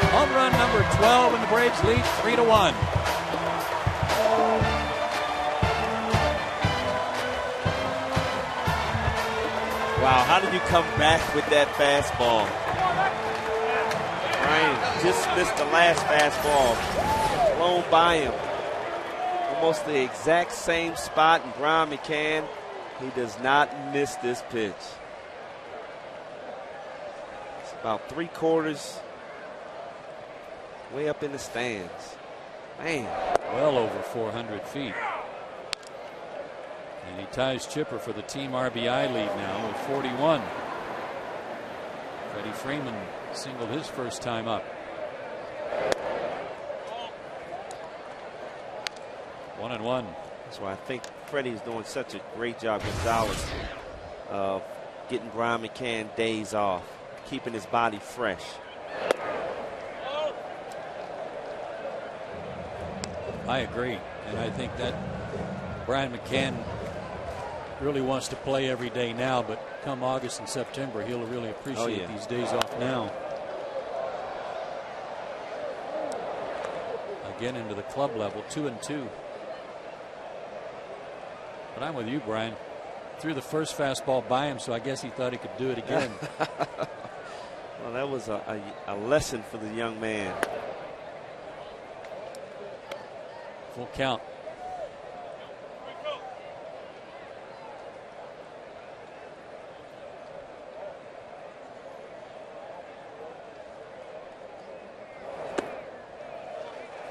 Home run number 12, and the Braves lead 3-1. Wow, how did you come back with that fastball? Brian just missed the last fastball, blown by him. Almost the exact same spot, and Brian McCann, he does not miss this pitch. It's about 3/4 way up in the stands. Man. Well over 400 feet. And he ties Chipper for the team RBI lead now with 41. Freddie Freeman singled his first time up. 1-1. That's why I think Freddie's doing such a great job, Gonzalez, of getting Brian McCann days off, keeping his body fresh. I agree, and I think that Brian McCann really wants to play every day now, but come August and September, he'll really appreciate these days off now. Again into the club level, 2-2. But I'm with you, Brian. Threw the first fastball by him, so I guess he thought he could do it again. Well, that was a lesson for the young man. Full count.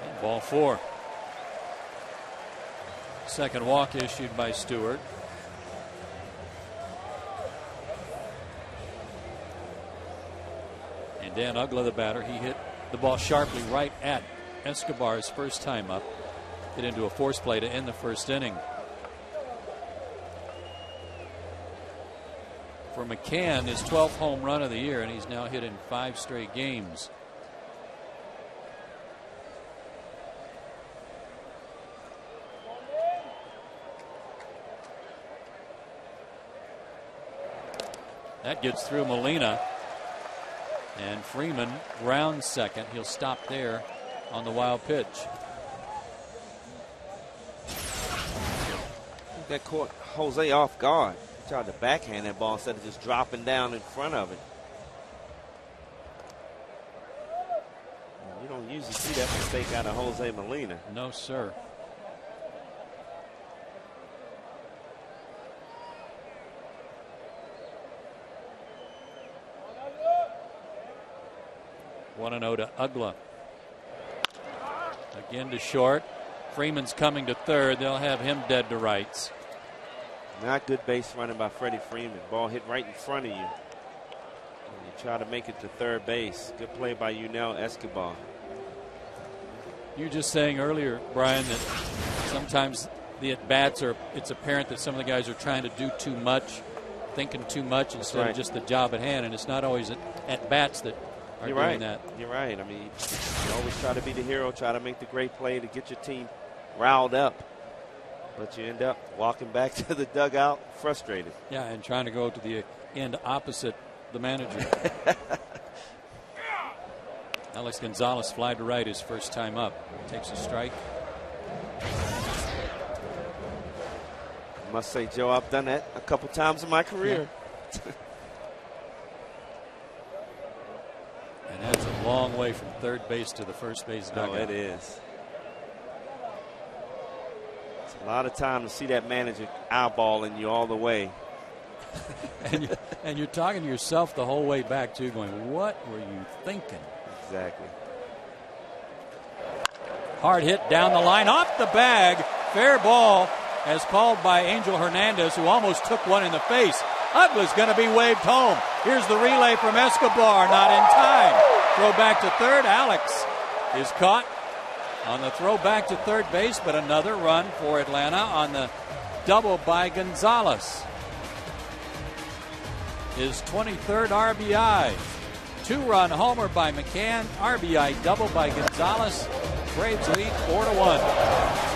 And ball 4. Second walk issued by Stewart. And Dan Ugla, the batter, he hit the ball sharply right at Escobar's first time up. Hit into a force play to end the first inning. For McCann, his 12th home run of the year, and he's now hit in 5 straight games. That gets through Molina. And Freeman rounds second. He'll stop there on the wild pitch. That caught Jose off guard. He tried to backhand that ball instead of just dropping down in front of it. You don't usually see that mistake out of Jose Molina. No, sir. One and 0 to Ugla. Again to short. Freeman's coming to third. They'll have him dead to rights. Not good base running by Freddie Freeman. Ball hit right in front of you. And you try to make it to third base. Good play by Yunel Escobar. You were just saying earlier, Brian, that sometimes the at-bats are, it's apparent that some of the guys are trying to do too much, thinking too much instead of just the job at hand, and it's not always at-bats that are doing that. You're right. I mean, you always try to be the hero, try to make the great play to get your team riled up. But you end up walking back to the dugout frustrated. Yeah, and trying to go to the end opposite the manager. Alex Gonzalez fly to right his first time up. Takes a strike. I must say, Joe, I've done that a couple times in my career. Yeah. And that's a long way from third base to the first base dugout. Oh, it is. It's a lot of time to see that manager eyeballing you all the way. and you're talking to yourself the whole way back, too, going, what were you thinking? Exactly. Hard hit down the line, off the bag. Fair ball as called by Angel Hernandez, who almost took one in the face. Ugla's going to be waved home. Here's the relay from Escobar, not in time. Throw back to third. Alex is caught on the throw back to third base, but another run for Atlanta on the double by Gonzalez. His 23rd RBI. Two-run homer by McCann. RBI double by Gonzalez. Braves lead 4-1.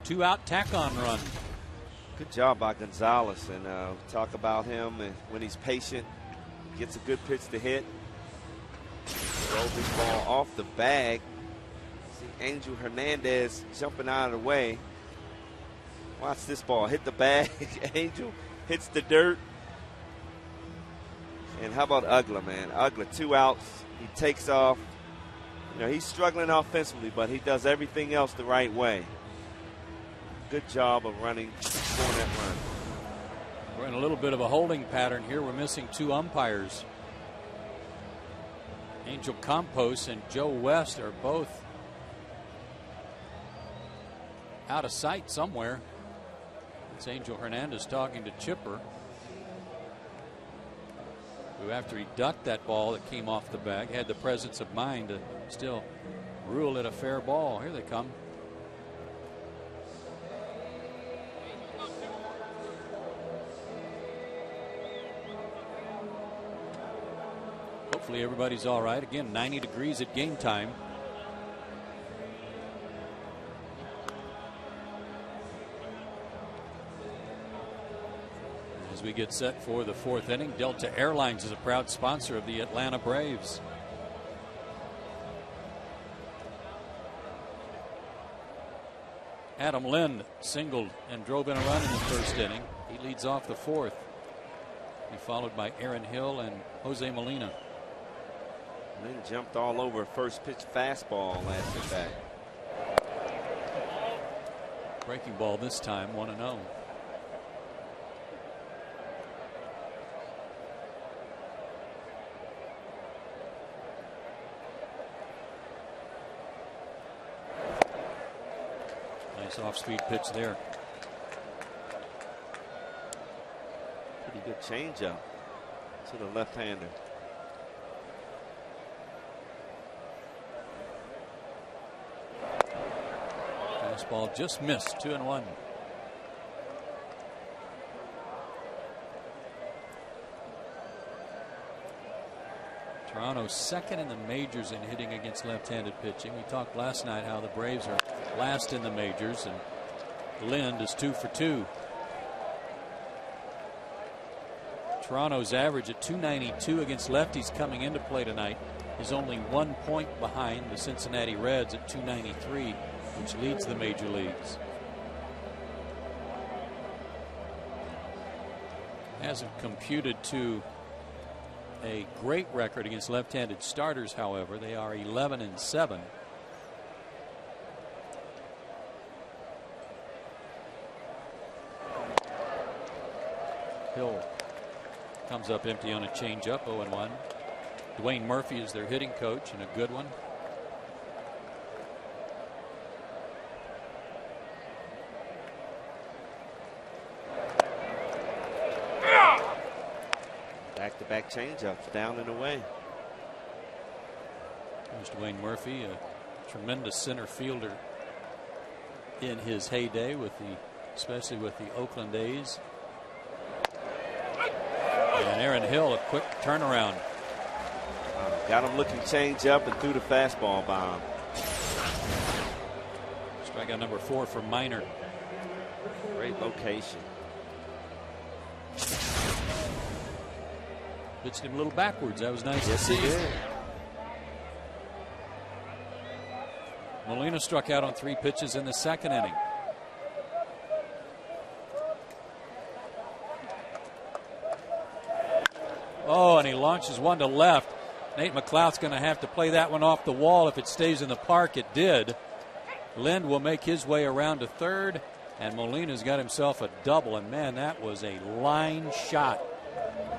Two-out tack-on run. Good job by Gonzalez, and talk about him and when he's patient, gets a good pitch to hit. Throws this ball off the bag. See Angel Hernandez jumping out of the way. Watch this ball hit the bag. Angel hits the dirt. And how about Ugla, man? Ugla, 2 outs. He takes off. You know, he's struggling offensively, but he does everything else the right way. Good job of running, scoring that run. We're in a little bit of a holding pattern here. We're missing 2 umpires. Angel Campos and Joe West are both out of sight somewhere. It's Angel Hernandez talking to Chipper. who, after he ducked that ball that came off the bag, had the presence of mind to still rule it a fair ball. Here they come. Hopefully everybody's all right. Again, 90 degrees at game time. As we get set for the fourth inning, Delta Airlines is a proud sponsor of the Atlanta Braves. Adam Lind singled and drove in a run in the first inning. He leads off the fourth. He followed by Aaron Hill and Jose Molina. Lind jumped all over a first pitch fastball last at bat. Breaking ball this time, 1-0. Nice off-speed pitch there. Pretty good changeup to the left-hander. Fastball just missed. 2-1. Toronto's second in the majors in hitting against left-handed pitching. We talked last night how the Braves are last in the majors, and Lind is 2 for 2. Toronto's average at .292 against lefties coming into play tonight is only 1 point behind the Cincinnati Reds at .293, which leads the major leagues. Hasn't computed to a great record against left-handed starters, however. They are 11-7. Hill comes up empty on a changeup, 0-1. Dwayne Murphy is their hitting coach, and a good one. Back-to-back changeups, down and away. There's Dwayne Murphy, a tremendous center fielder in his heyday, especially with the Oakland A's. And Aaron Hill, a quick turnaround. Got him looking changeup and threw the fastball bomb. Strikeout number 4 for Minor. Great location. Pitched him a little backwards. That was nice to see. Molina struck out on 3 pitches in the second inning. Oh, and he launches one to left. Nate McLeod's going to have to play that one off the wall if it stays in the park. It did. Lind will make his way around to third, and Molina's got himself a double. And man, that was a line shot.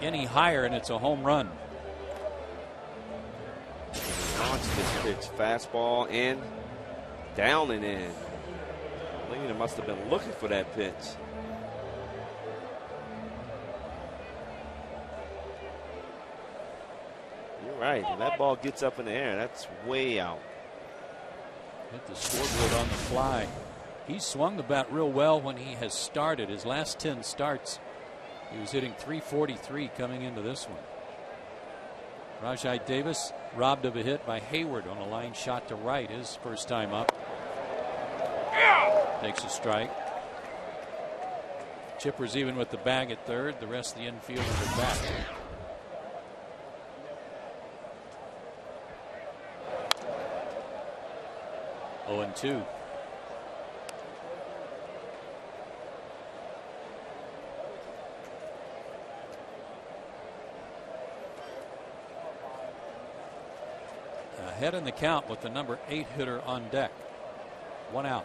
Any higher and it's a home run. Launched this pitch, fastball in, down and in. Molina must have been looking for that pitch. You're right. When that ball gets up in the air, that's way out. Hit the scoreboard on the fly. He swung the bat real well when he has started. His last 10 starts, he was hitting .343 coming into this one. Rajai Davis robbed of a hit by Hayward on a line shot to right, his first time up. Takes a strike. Chipper's even with the bag at third. The rest of the infielders are back. Oh, and 2. Ahead in the count with the number 8 hitter on deck. 1 out.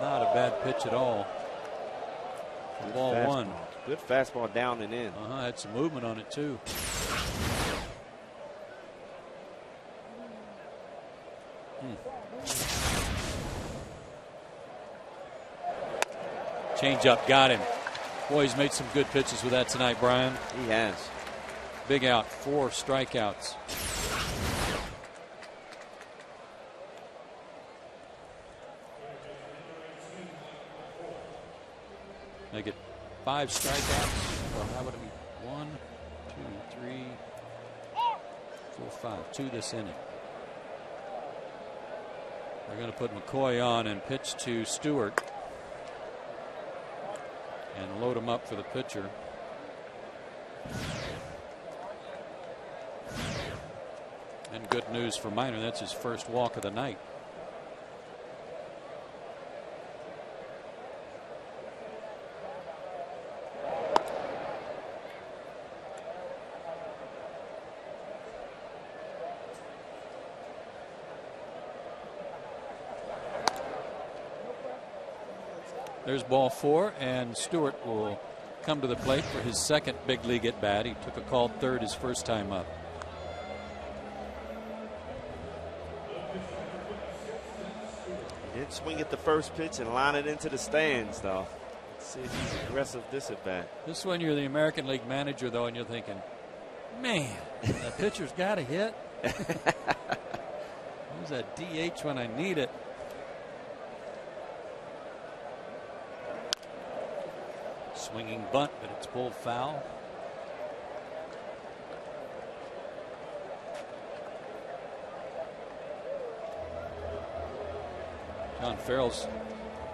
Not a bad pitch at all. Ball fastball. 1. Good fastball down and in. Had some movement on it too. Change up got him. Boy, he's made some good pitches with that tonight, Brian. He has. Big out, 4 strikeouts. Make it 5 strikeouts. Well, how would it be? 1, 2, 3, 4, 5. 2 this inning. They're going to put McCoy on and pitch to Stewart and load him up for the pitcher. And good news for Minor. That's his first walk of the night. There's ball 4, and Stewart will come to the plate for his second big league at bat. He took a called third his first time up. He did swing at the first pitch and line it into the stands, though. Let's see if he's aggressive this at bat. This one, you're the American League manager, though, and you're thinking, man, that pitcher's got a hit. Who's that DH when I need it? Swinging bunt, but it's pulled foul. John Farrell's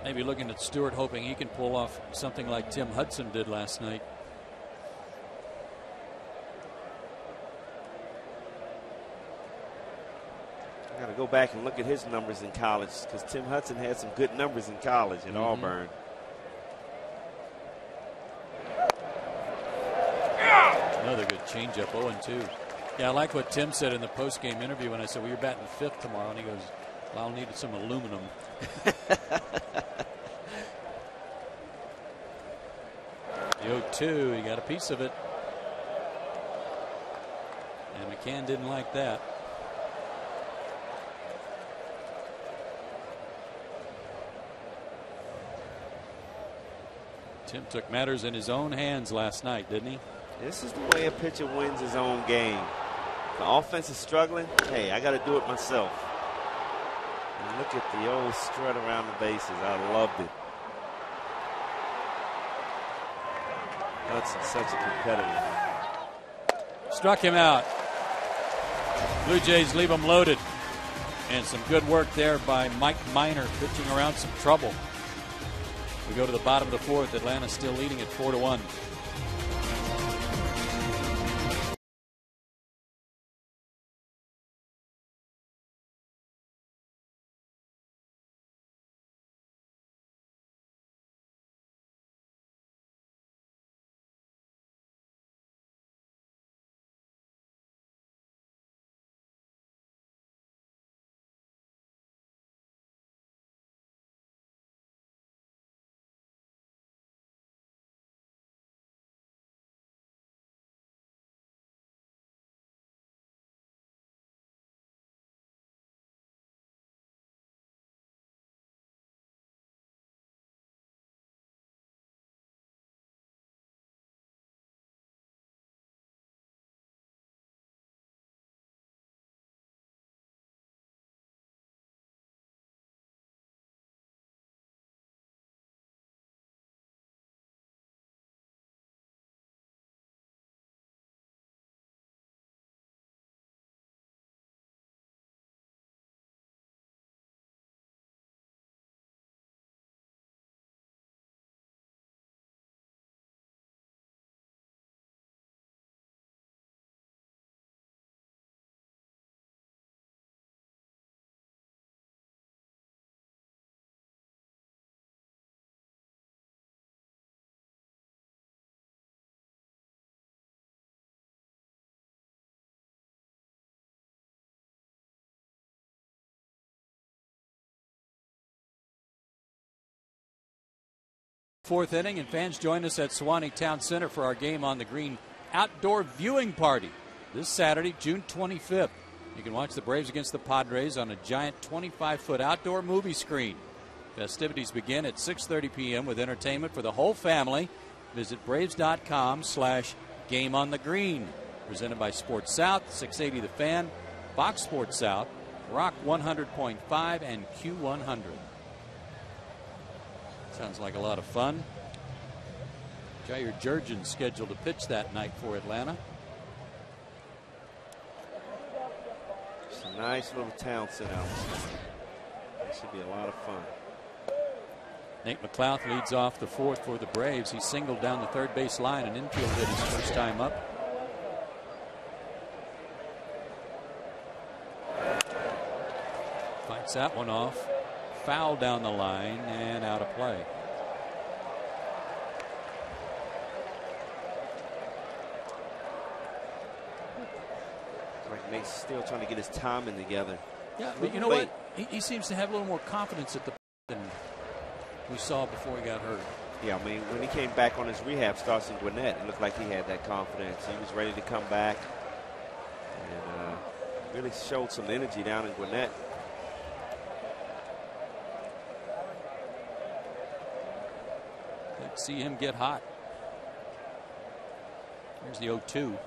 maybe looking at Stewart, hoping he can pull off something like Tim Hudson did last night. I got to go back and look at his numbers in college, because Tim Hudson had some good numbers in college in Auburn. Another good changeup, 0-2. Yeah, I like what Tim said in the postgame interview when I said, well, you're batting 5th tomorrow. And he goes, well, I'll need some aluminum. The 0-2, he got a piece of it. And McCann didn't like that. Tim took matters in his own hands last night, didn't he? This is the way a pitcher wins his own game. The offense is struggling. Hey, I got to do it myself. And look at the old strut around the bases. I loved it. Hudson's such a competitor. Struck him out. Blue Jays leave him loaded. And some good work there by Mike Minor, pitching around some trouble. We go to the bottom of the 4th. Atlanta still leading at 4-1. Fourth inning, and fans join us at Sewanee Town Center for our Game on the Green outdoor viewing party this Saturday, June 25th. You can watch the Braves against the Padres on a giant 25-foot outdoor movie screen. Festivities begin at 6:30 p.m. with entertainment for the whole family Visit Braves.com/Game on the Green. Presented by Sports South, 680 The Fan, Fox Sports South, Rock 100.5, and Q100. Sounds like a lot of fun. Jair Jurgens scheduled to pitch that night for Atlanta. It's a nice little town sit out. It should be a lot of fun. Nate McLouth leads off the fourth for the Braves. He singled down the third base line and infield hit his first time up. Fights that one off. Foul down the line and out of play. Like Nate's still trying to get his timing together. Yeah, but you know what? He seems to have a little more confidence at the than we saw before he got hurt. Yeah, I mean, when he came back on his rehab starts in Gwinnett, it looked like he had that confidence. He was ready to come back and really showed some energy down in Gwinnett. Let's see him get hot. Here's the 0-2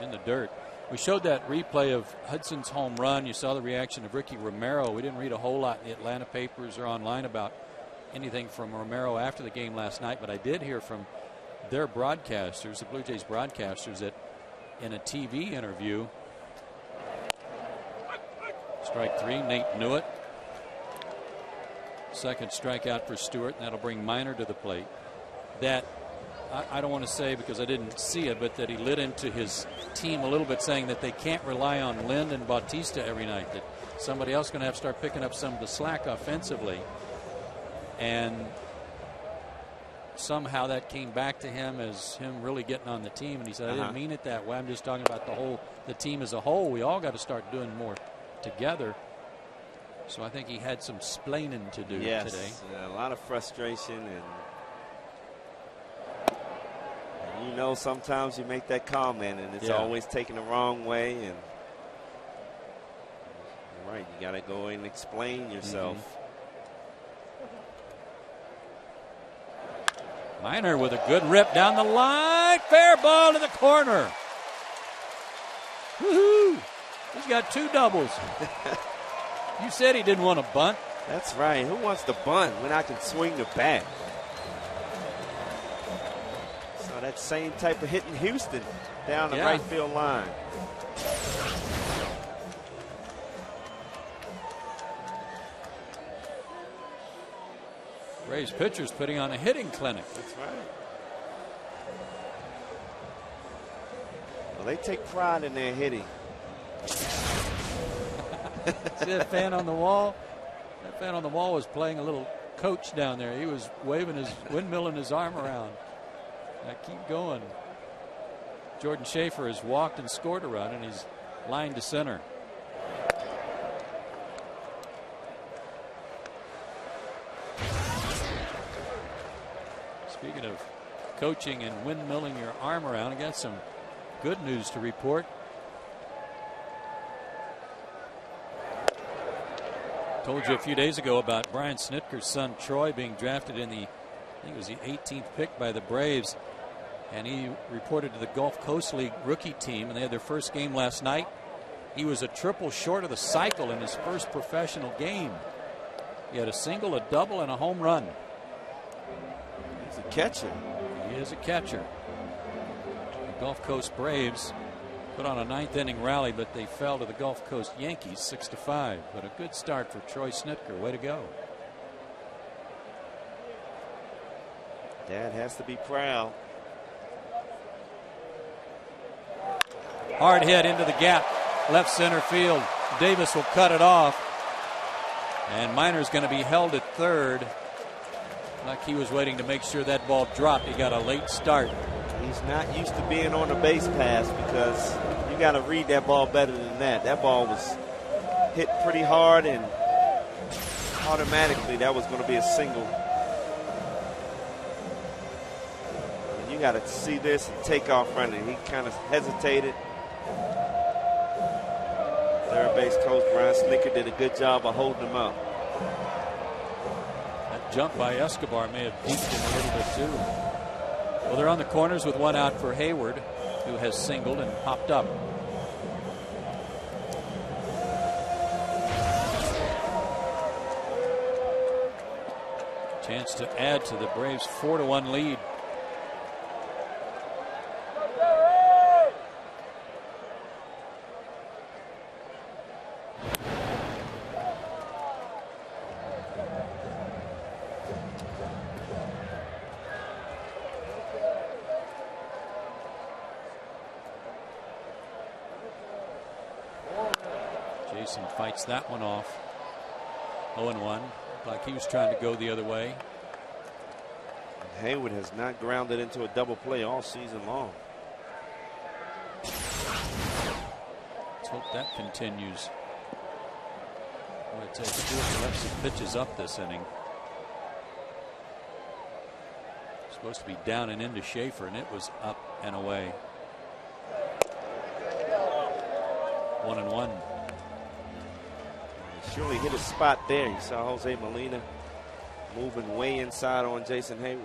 in the dirt. We showed that replay of Hudson's home run. You saw the reaction of Ricky Romero. We didn't read a whole lot in the Atlanta papers or online about anything from Romero after the game last night, but I did hear from their broadcasters, the Blue Jays broadcasters, that in a TV interview, strike three, Nate knew it. Second strikeout for Stewart, and that'll bring Minor to the plate. That I don't want to say because I didn't see it, but that he lit into his team a little bit, saying that they can't rely on Lind and Bautista every night, that somebody else is going to have to start picking up some of the slack offensively. And somehow that came back to him as him really getting on the team, and he said, I didn't mean it that way. I'm just talking about the team as a whole. We all got to start doing more together. So I think he had some splaining to do today. A lot of frustration, and you know, sometimes you make that comment and it's always taken the wrong way, and you're right, you got to go and explain yourself. Minor with a good rip down the line. Fair ball to the corner. Woohoo! He's got two doubles. You said he didn't want to bunt. That's right. Who wants to bunt when I can swing the bat? So that same type of hit in Houston down the right field line. Braves pitchers putting on a hitting clinic. That's right. Well, they take pride in their hitting. See that fan on the wall? That fan on the wall was playing a little coach down there. He was waving his windmilling his arm around. Now keep going. Jordan Schaefer has walked and scored a run, and he's lined to center. Speaking of coaching and windmilling your arm around, I got some good news to report. Told you a few days ago about Brian Snitker's son Troy being drafted in I think it was the 18th pick by the Braves, and he reported to the Gulf Coast League rookie team, and they had their first game last night. He was a triple short of the cycle in his first professional game. He had a single, a double, and a home run. He's a catcher. He is a catcher. The Gulf Coast Braves put on a ninth inning rally, but they fell to the Gulf Coast Yankees 6-5. But a good start for Troy Snitker. Way to go. Dad has to be proud. Hard hit into the gap, left center field. Davis will cut it off, and Minor's going to be held at third, like he was waiting to make sure that ball dropped. He got a late start. He's not used to being on the base pass because you got to read that ball better than that. That ball was hit pretty hard, and automatically that was going to be a single. And you got to see this and take off running. He kind of hesitated. Third base coach Brian Snitker did a good job of holding him up. That jump by Escobar may have peaked him a little bit too. Well, they're on the corners with one out for Hayward, who has singled and popped up. Chance to add to the Braves' 4-1 lead. Jason fights that one off. 0-1. Like he was trying to go the other way. Hayward has not grounded into a double play all season long. Let's hope that continues. I'm going to take Stewart left some pitches up this inning. Supposed to be down and into Schaefer, and it was up and away. 1-1. Surely hit a spot there. You saw Jose Molina moving way inside on Jason Hayward.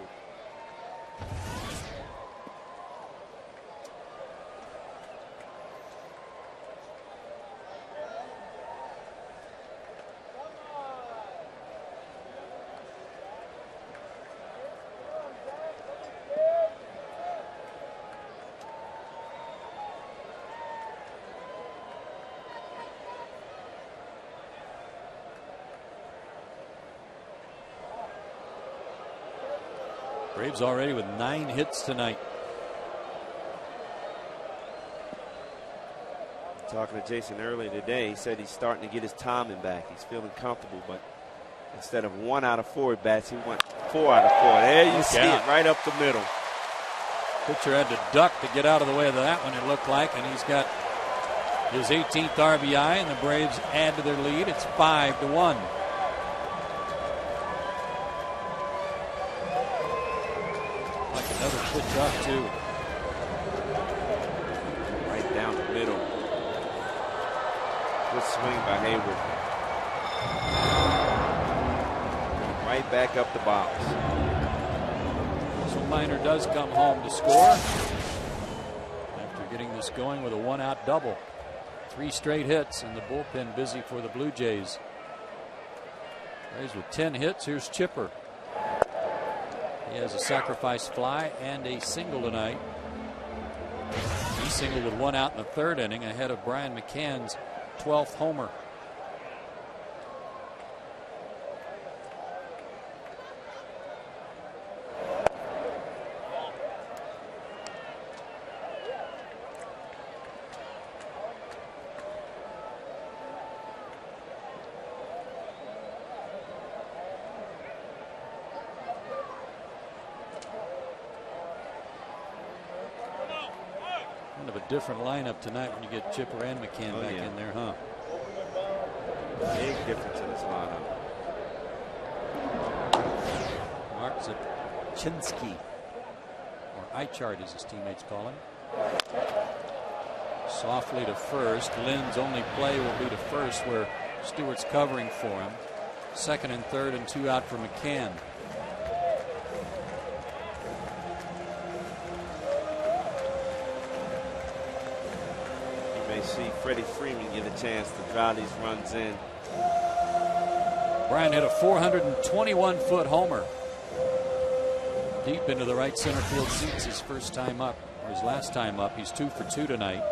Braves already with 9 hits tonight. Talking to Jason earlier today, he said he's starting to get his timing back. He's feeling comfortable, but instead of 1 out of 4 at bats, he went 4 out of 4. There you see it, right up the middle. Pitcher had to duck to get out of the way of that one, it looked like, and he's got his 18th RBI, and the Braves add to their lead. It's 5-1. Another pitch up, too. Right down the middle. Good swing by Hayward. Right back up the box. So Minor does come home to score after getting this going with a 1-out double. 3 straight hits, and the bullpen busy for the Blue Jays. Braves with 10 hits. Here's Chipper. He has a sacrifice fly and a single tonight. He singled with 1 out in the 3rd inning ahead of Brian McCann's 12th homer. A different lineup tonight when you get Chipper and McCann back in there, huh? Big difference in this lineup. Mark Zachinsky, or Eichard as his teammates call him. Softly to first. Lynn's only play will be to first, where Stewart's covering for him. 2nd and 3rd and 2 out for McCann. See Freddie Freeman get a chance to drive these runs in. Brian hit a 421-foot homer deep into the right center field seats his first time up, or his last time up. He's 2 for 2 tonight.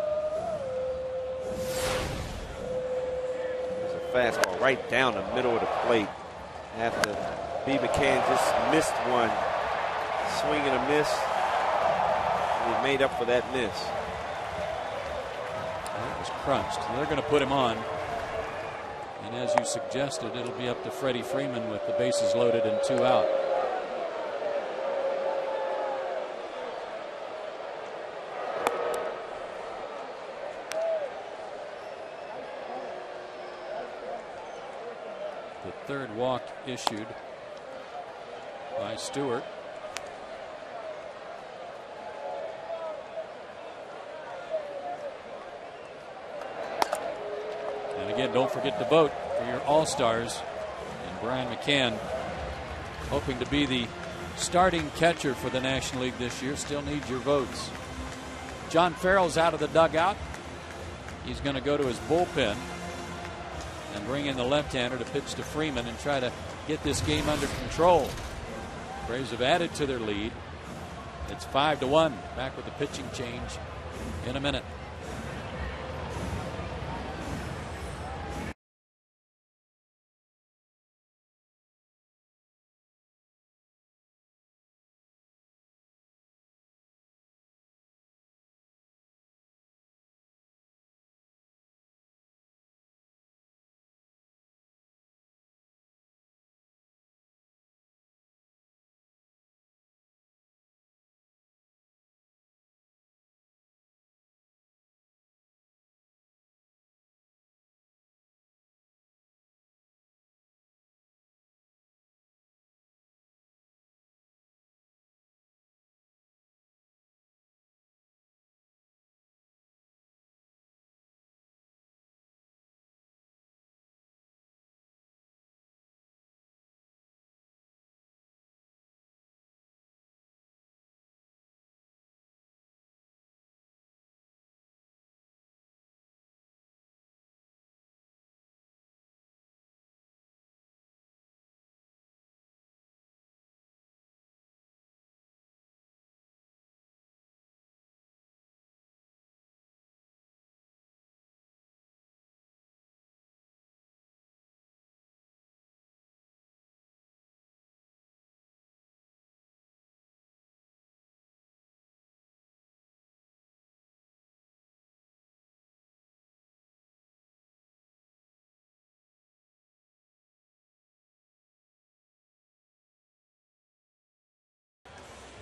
There's a fastball right down the middle of the plate after B. McCann just missed one. Swing and a miss. And he made up for that miss. Crunched. They're going to put him on, and as you suggested, it'll be up to Freddie Freeman with the bases loaded and 2 out. The 3rd walk issued by Stewart. Again, don't forget to vote for your All-Stars. And Brian McCann hoping to be the starting catcher for the National League this year. Still needs your votes. John Farrell's out of the dugout. He's going to go to his bullpen and bring in the left-hander to pitch to Freeman and try to get this game under control. Braves have added to their lead. It's 5-1. Back with the pitching change in a minute.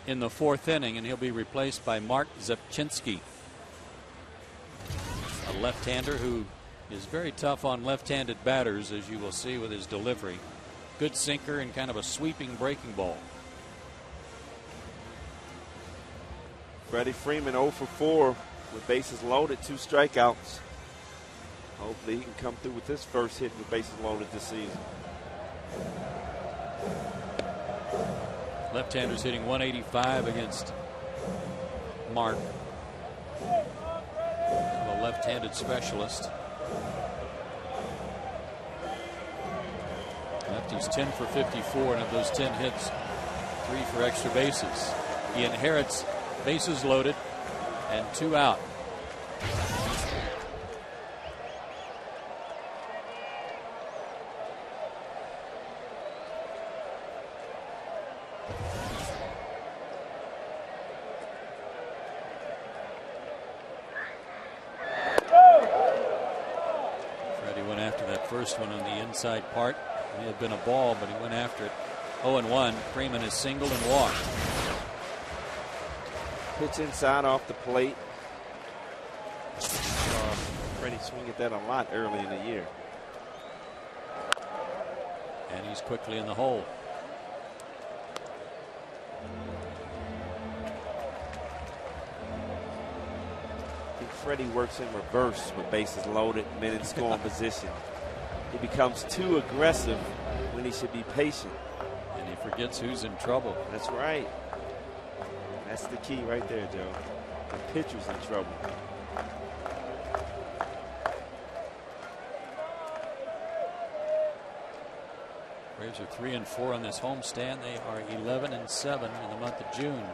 In the fourth inning, and he'll be replaced by Mark Zepchinski, a left-hander who is very tough on left-handed batters, as you will see with his delivery. Good sinker and kind of a sweeping breaking ball. Freddie Freeman 0 for 4 with bases loaded, 2 strikeouts. Hopefully he can come through with his first hit with bases loaded this season. Left-handers hitting 185 against Mark, a left-handed specialist. Lefty's 10 for 54, and of those 10 hits, 3 for extra bases. He inherits bases loaded and 2 out. First one on the inside part. It may have been a ball, but he went after it. 0-1. Freeman is singled and walked. Pitch inside off the plate. Freddie swing at that a lot early in the year. And he's quickly in the hole. I think Freddie works in reverse with bases loaded, men in scoring position. He becomes too aggressive when he should be patient. And he forgets who's in trouble. That's right. That's the key right there, Joe. The pitcher's in trouble. Braves are 3-4 on this homestand. They are 11-7 in the month of June.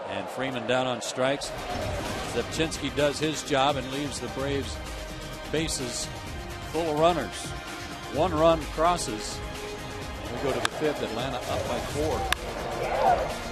And Freeman down on strikes. Zepchinski does his job and leaves the Braves bases full of runners. 1 run crosses. We go to the 5th. Atlanta up by 4.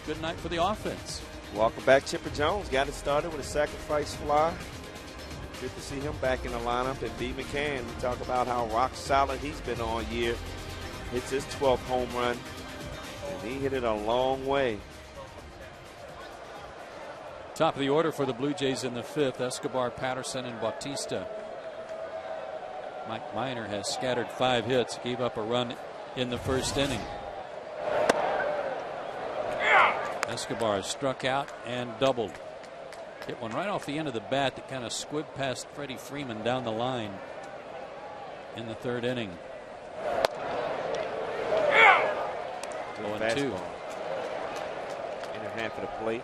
good night for the offense. Welcome back, Chipper Jones. Got it started with a sacrifice fly. Good to see him back in the lineup. And B. McCann, we talk about how rock solid he's been all year. Hits his 12th home run, and he hit it a long way. Top of the order for the Blue Jays in the 5th, Escobar, Patterson, and Bautista. Mike Minor has scattered 5 hits, gave up a run in the 1st inning. Escobar struck out and doubled. Hit one right off the end of the bat that kind of squibbed past Freddie Freeman down the line in the 3rd inning. 0-2. Inner half of the plate.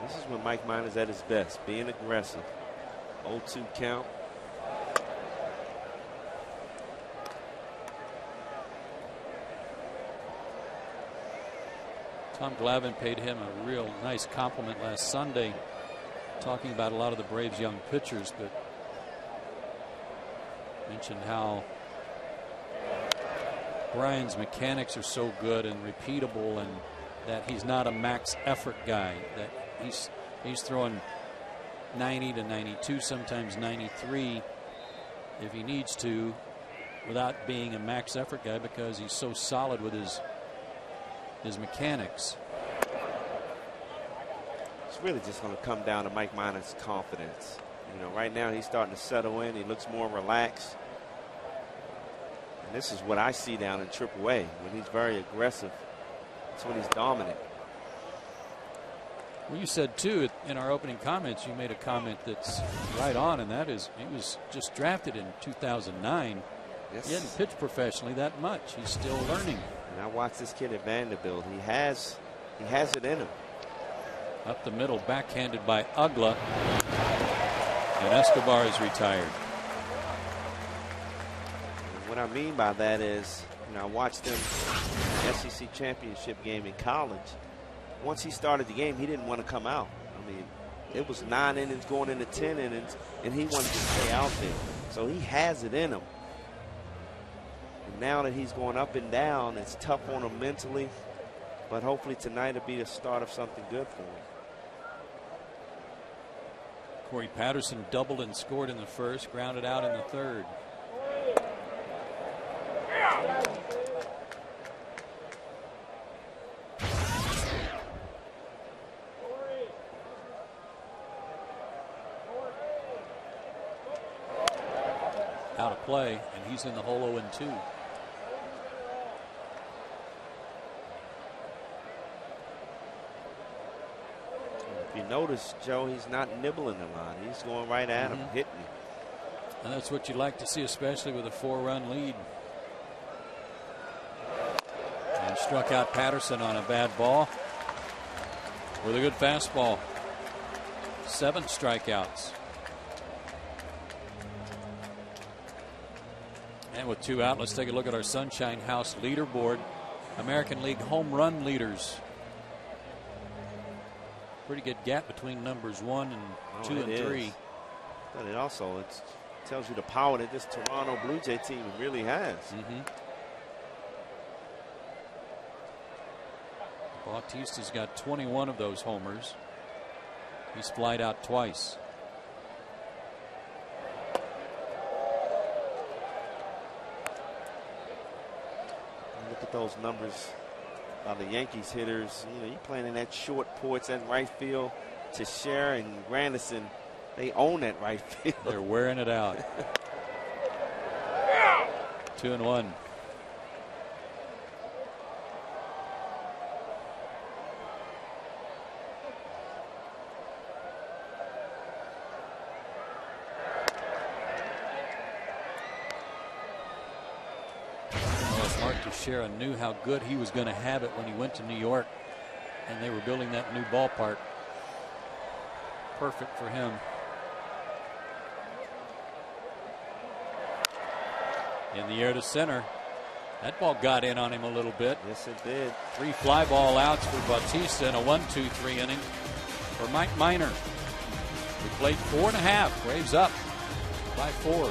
This is when Mike Minor's at his best, being aggressive. 0-2 count. Tom Glavine paid him a real nice compliment last Sunday, talking about a lot of the Braves' young pitchers, but mentioned how Brian's mechanics are so good and repeatable, and that he's not a max effort guy, that he's throwing 90 to 92, sometimes 93 if he needs to, without being a max effort guy, because he's so solid with his mechanics. It's really just going to come down to Mike Minor's confidence. You know, right now he's starting to settle in. He looks more relaxed. And this is what I see down in AAA. When he's very aggressive, that's when he's dominant. Well, you said, too, in our opening comments, you made a comment that's right on, and that is he was just drafted in 2009. Yes. He hadn't pitched professionally that much. He's still learning. And I watched this kid at Vanderbilt. He has it in him. Up the middle, backhanded by Ugla. And Escobar is retired. And what I mean by that is, you know, I watched him in the SEC championship game in college. Once he started the game, he didn't want to come out. I mean, it was 9 innings going into 10 innings, and he wanted to stay out there. So he has it in him. And now that he's going up and down, it's tough on him mentally. But hopefully tonight will be the start of something good for him. Corey Patterson doubled and scored in the 1st, grounded out in the 3rd. Out of play, and he's in the hole 0-2. If you notice, Joe, he's not nibbling a lot. He's going right at him, hitting him. And that's what you like to see, especially with a 4-run lead. And struck out Patterson on a bad ball with a good fastball. 7 strikeouts. And with 2 out, let's take a look at our Sunshine House leaderboard. American League home run leaders. Pretty good gap between numbers 1 and 2 and 3. But it also tells you the power that this Toronto Blue Jay team really has. Bautista's got 21 of those homers. He's flied out twice. Look at those numbers by the Yankees hitters. You know, you're playing in that short porch and right field. Teixeira and Granderson, they own that right field. They're wearing it out. 2-1. Teixeira knew how good he was going to have it when he went to New York, and they were building that new ballpark. Perfect for him. In the air to center. That ball got in on him a little bit. Yes, it did. 3 fly ball outs for Bautista in a 1-2-3 inning for Mike Minor, who played 4.5. Braves up. by 4.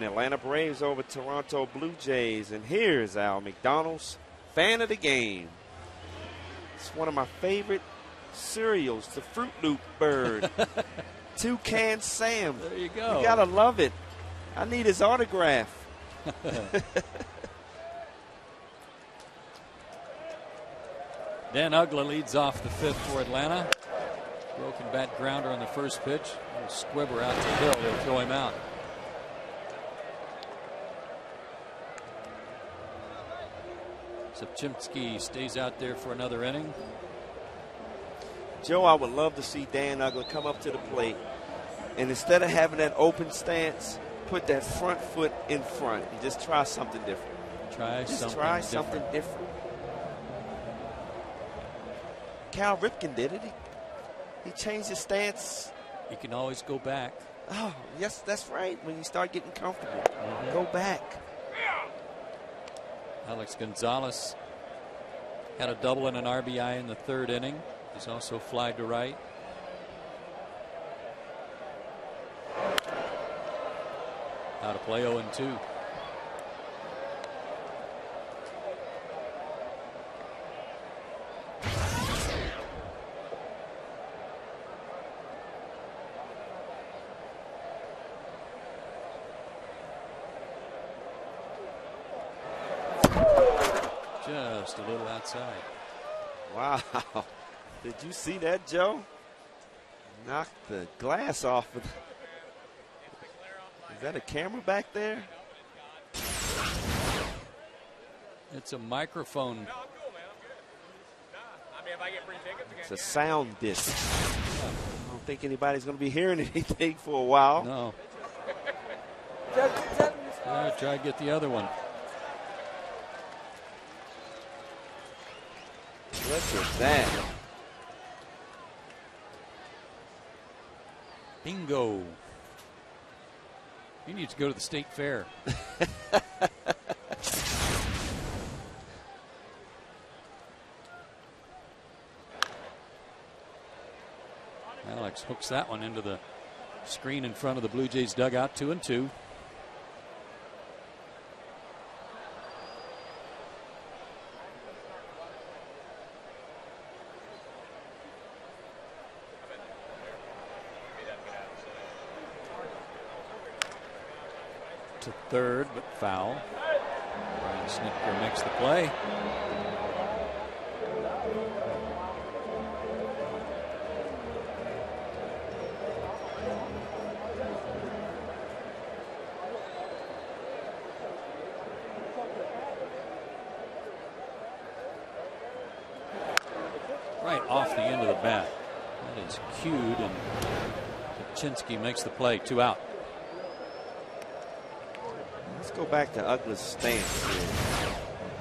Atlanta Braves over Toronto Blue Jays, and here's Al McDonald's fan of the game. It's one of my favorite cereals, the Fruit Loop bird. Toucan Sam. There you go. You gotta love it. I need his autograph. Dan Uggla leads off the 5th for Atlanta. Broken bat grounder on the first pitch. Little squibber out to Hill. They'll throw him out. Sapchimsky stays out there for another inning. Joe, I would love to see Dan Uggla come up to the plate, and instead of having that open stance, put that front foot in front and just try something different. Try something different. Cal Ripken did it. He changed his stance. He can always go back. Oh, yes, that's right. When you start getting comfortable, go back. Alex Gonzalez had a double and an RBI in the 3rd inning. He's also flied to right. Now to play 0-2. Just a little outside. Wow. Did you see that, Joe? Knocked the glass off of. Is that a camera back there? It's a microphone. It's a sound disc. I don't think anybody's going to be hearing anything for a while. No. Try to get the other one. Look at that. Bingo. He needs to go to the state fair. Alex hooks that one into the screen in front of the Blue Jays dugout. 2-2. To 3rd, but foul. Brian Snitker makes the play. Right off the end of the bat. That is cued, and Sapchimsky makes the play. 2 out. Let's go back to Uggla's stance here.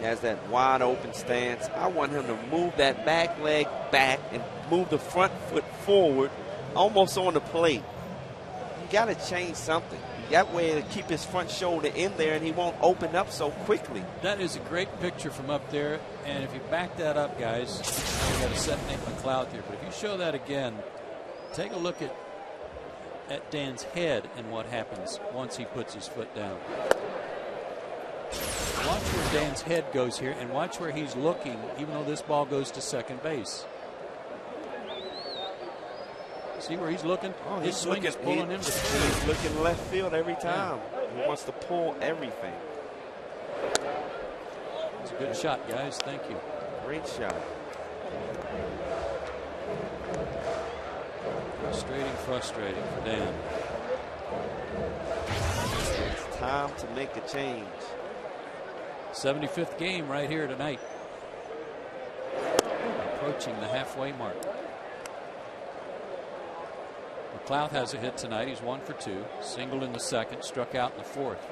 He has that wide open stance. I want him to move that back leg back and move the front foot forward, almost on the plate. You got to change something. That way to keep his front shoulder in there and he won't open up so quickly. That is a great picture from up there. And if you back that up, guys, you got to set Nick McLeod there. But if you show that again, take a look at Dan's head and what happens once he puts his foot down. Watch where Dan's head goes here and watch where he's looking, even though this ball goes to second base. See where he's looking? Oh, his swing is pulling him to third. He's looking left field every time. Yeah. He wants to pull everything. It's a good shot, guys. Thank you. Great shot. Frustrating for Dan. It's time to make a change. 75th game right here tonight. Approaching the halfway mark. McLeod has a hit tonight. He's 1 for 2. Singled in the second, struck out in the fourth.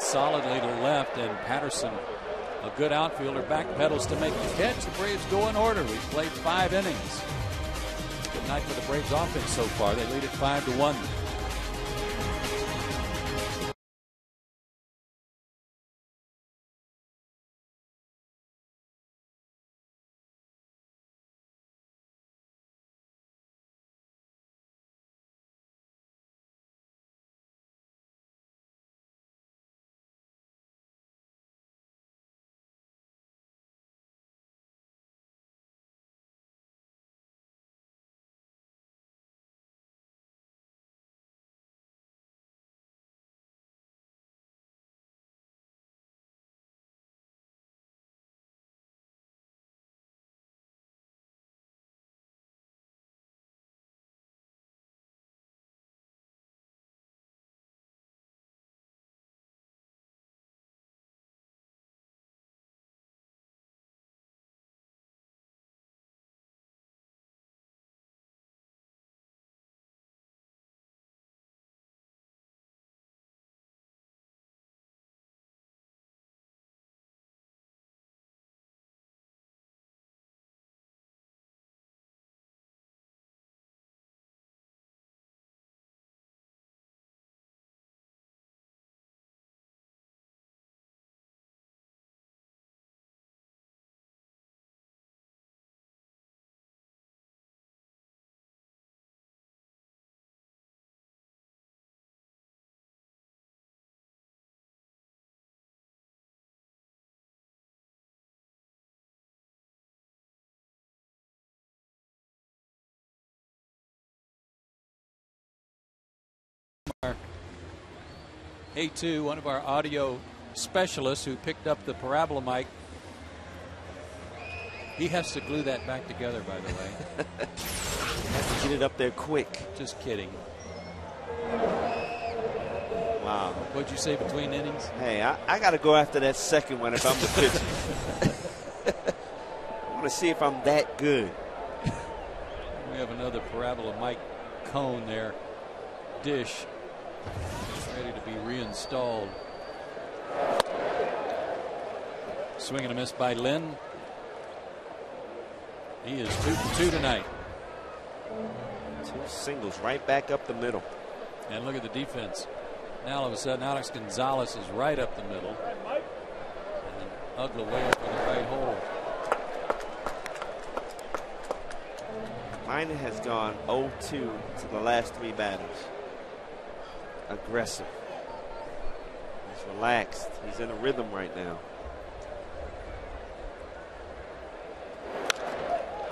Solidly to left, and Patterson, a good outfielder, backpedals to make the catch. The Braves go in order. We've played 5 innings. Good night for the Braves offense so far. They lead it 5-1. A2, one of our audio specialists who picked up the parabola mic. He has to glue that back together, by the way. Has to get it up there quick. Just kidding. Wow. What'd you say between innings? Hey, I got to go after that second one if I'm the pitcher. I want to see if I'm that good. We have another parabola mic cone there. Dish. Ready to be reinstalled. Swing and a miss by Lynn. He is 2 for 2 tonight. 2 singles right back up the middle. And look at the defense. Now all of a sudden Alex Gonzalez is right up the middle. And Ugla way up in the right hole. Minor has gone 0-2 to the last 3 batters. Aggressive. He's relaxed. He's in a rhythm right now.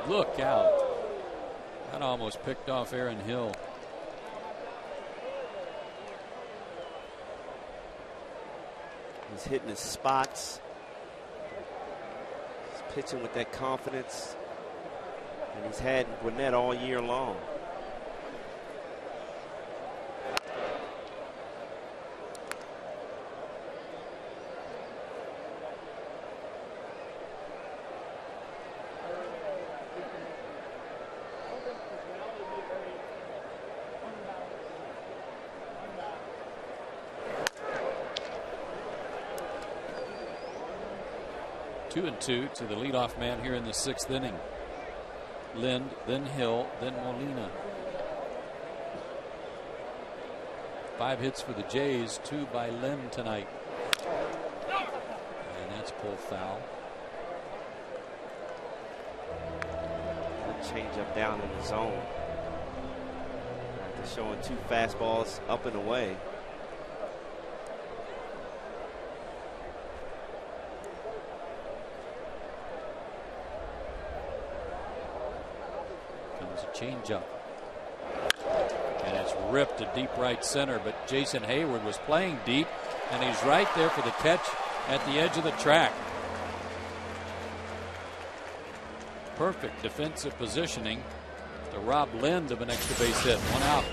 Look out. That almost picked off Aaron Hill. He's hitting his spots. His pitching with that confidence that he's had in Gwinnett all year long. Two and two to the leadoff man here in the 6th inning. Lind, then Hill, then Molina. 5 hits for the Jays, 2 by Lind tonight. And that's pulled foul. Good change up down in the zone. After showing 2 fastballs up and away. Changeup. And it's ripped to deep right center, but Jason Hayward was playing deep, and he's right there for the catch at the edge of the track. Perfect defensive positioning to rob Lind of an extra base hit. 1 out.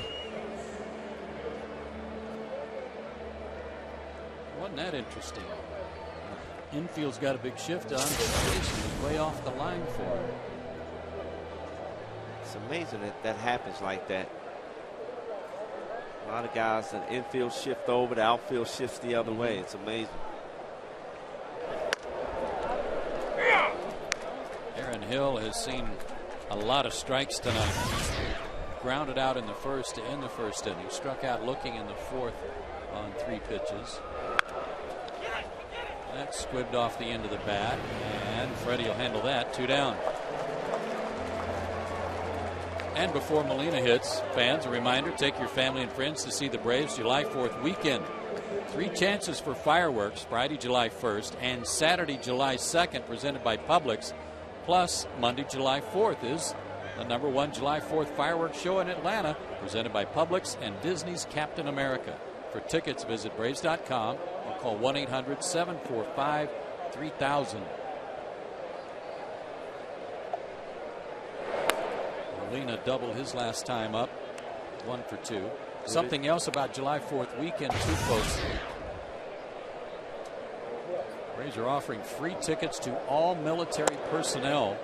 Wasn't that interesting? Infield's got a big shift on. Jason is way off the line for him. It's amazing that that happens like that. A lot of guys, the infield shift over, the outfield shifts the other way. It's amazing. Aaron Hill has seen a lot of strikes tonight. Grounded out in the first to end the first inning. Struck out looking in the 4th on 3 pitches. That squibbed off the end of the bat, and Freddie will handle that. 2 down. And before Molina hits, fans, a reminder, take your family and friends to see the Braves July 4th weekend. 3 chances for fireworks Friday, July 1st, and Saturday, July 2nd, presented by Publix. Plus, Monday, July 4th is the #1 July 4th fireworks show in Atlanta, presented by Publix and Disney's Captain America. For tickets, visit Braves.com or call 1-800-745-3000. Molina doubled his last time up, 1 for 2. Something else about July 4th weekend, too, folks. Braves are offering free tickets to all military personnel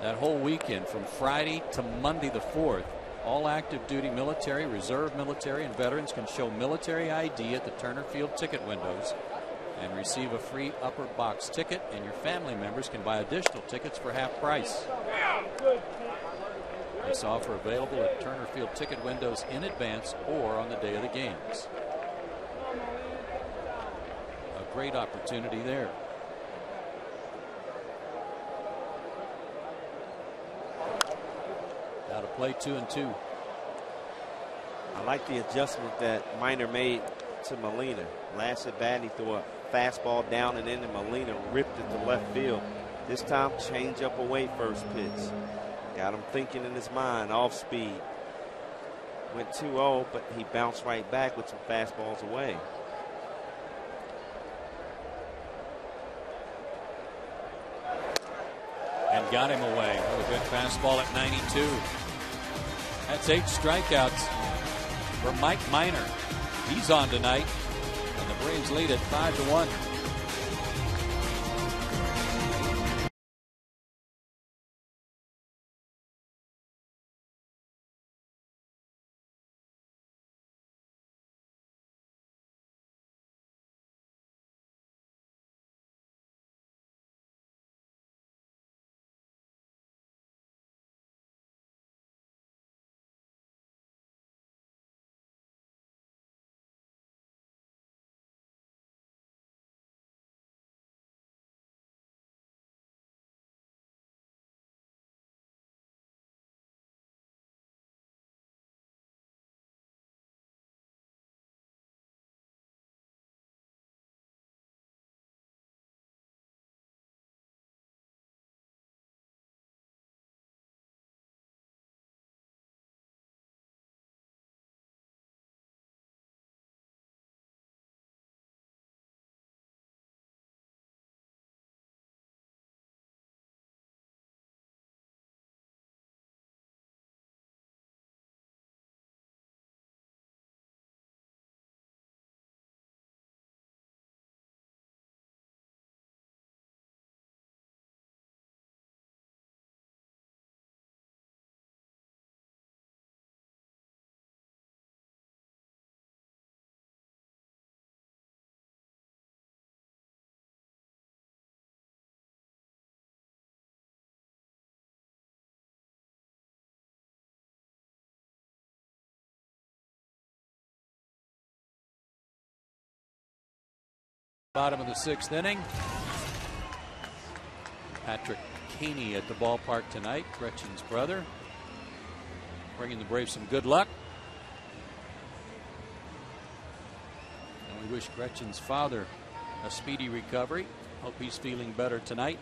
that whole weekend from Friday to Monday the 4th. All active duty military, reserve military, and veterans can show military ID at the Turner Field ticket windows and receive a free upper box ticket, and your family members can buy additional tickets for half price. This offer available at Turner Field ticket windows in advance or on the day of the games. A great opportunity there. Now to play 2 and 2. I like the adjustment that Minor made to Molina. Last at bat, he threw a fastball down and in, and Molina ripped it to left field. This time, change up away first pitch. Got him thinking in his mind, off speed. Went 2-0, but he bounced right back with some fastballs away. And got him away with a good fastball at 92. That's 8 strikeouts for Mike Minor. He's on tonight, and the Braves lead at 5-1. Bottom of the 6th inning. Patrick Caney at the ballpark tonight, Gretchen's brother, bringing the Braves some good luck. And we wish Gretchen's father a speedy recovery. Hope he's feeling better tonight.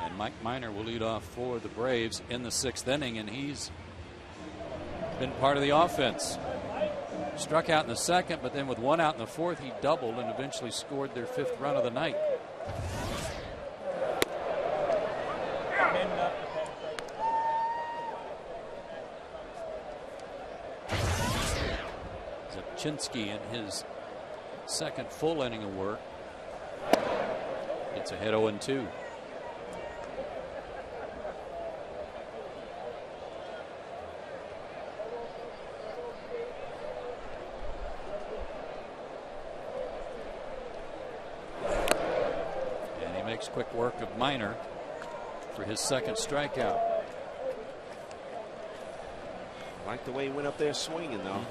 And Mike Minor will lead off for the Braves in the 6th inning, and he's been part of the offense. Struck out in the 2nd, but then with 1 out in the 4th, he doubled and eventually scored their 5th run of the night. Zabczynski in his 2nd full inning of work. It's ahead 0-2. Quick work of Minor for his 2nd strikeout. I like the way he went up there swinging, though.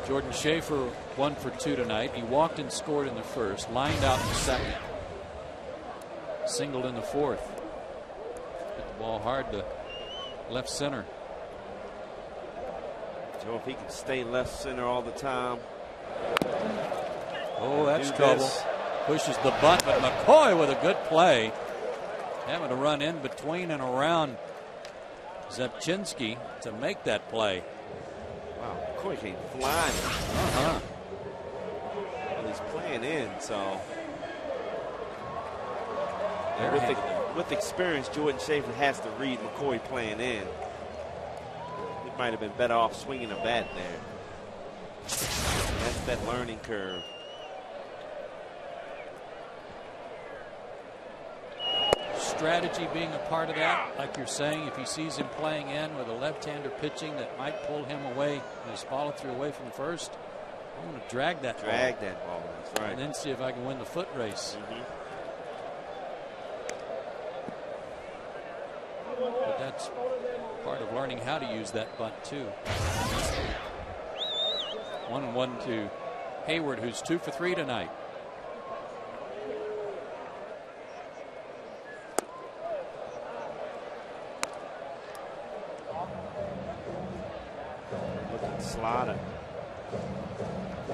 Jordan Schaefer 1 for 2 tonight. He walked and scored in the 1st, lined out in the 2nd, singled in the 4th. Hit the ball hard to left center. Joe, if he can stay left center all the time. Oh, that's trouble. Pushes the bunt, but McCoy with a good play. Having to run in between and around Zabczynski to make that play. Wow, McCoy came flying. Well, he's playing in, so. With experience, Jordan Schaefer has to read McCoy playing in. Might have been better off swinging a bat there. That's that learning curve. Strategy being a part of that, like you're saying, if he sees him playing in with a left-hander pitching that might pull him away, his follow-through away from first, I'm going to drag that ball. That's right. And then see if I can win the foot race. But that's part of learning how to use that bunt too. 1-1 to Hayward, who's 2 for 3 tonight. Looking slider.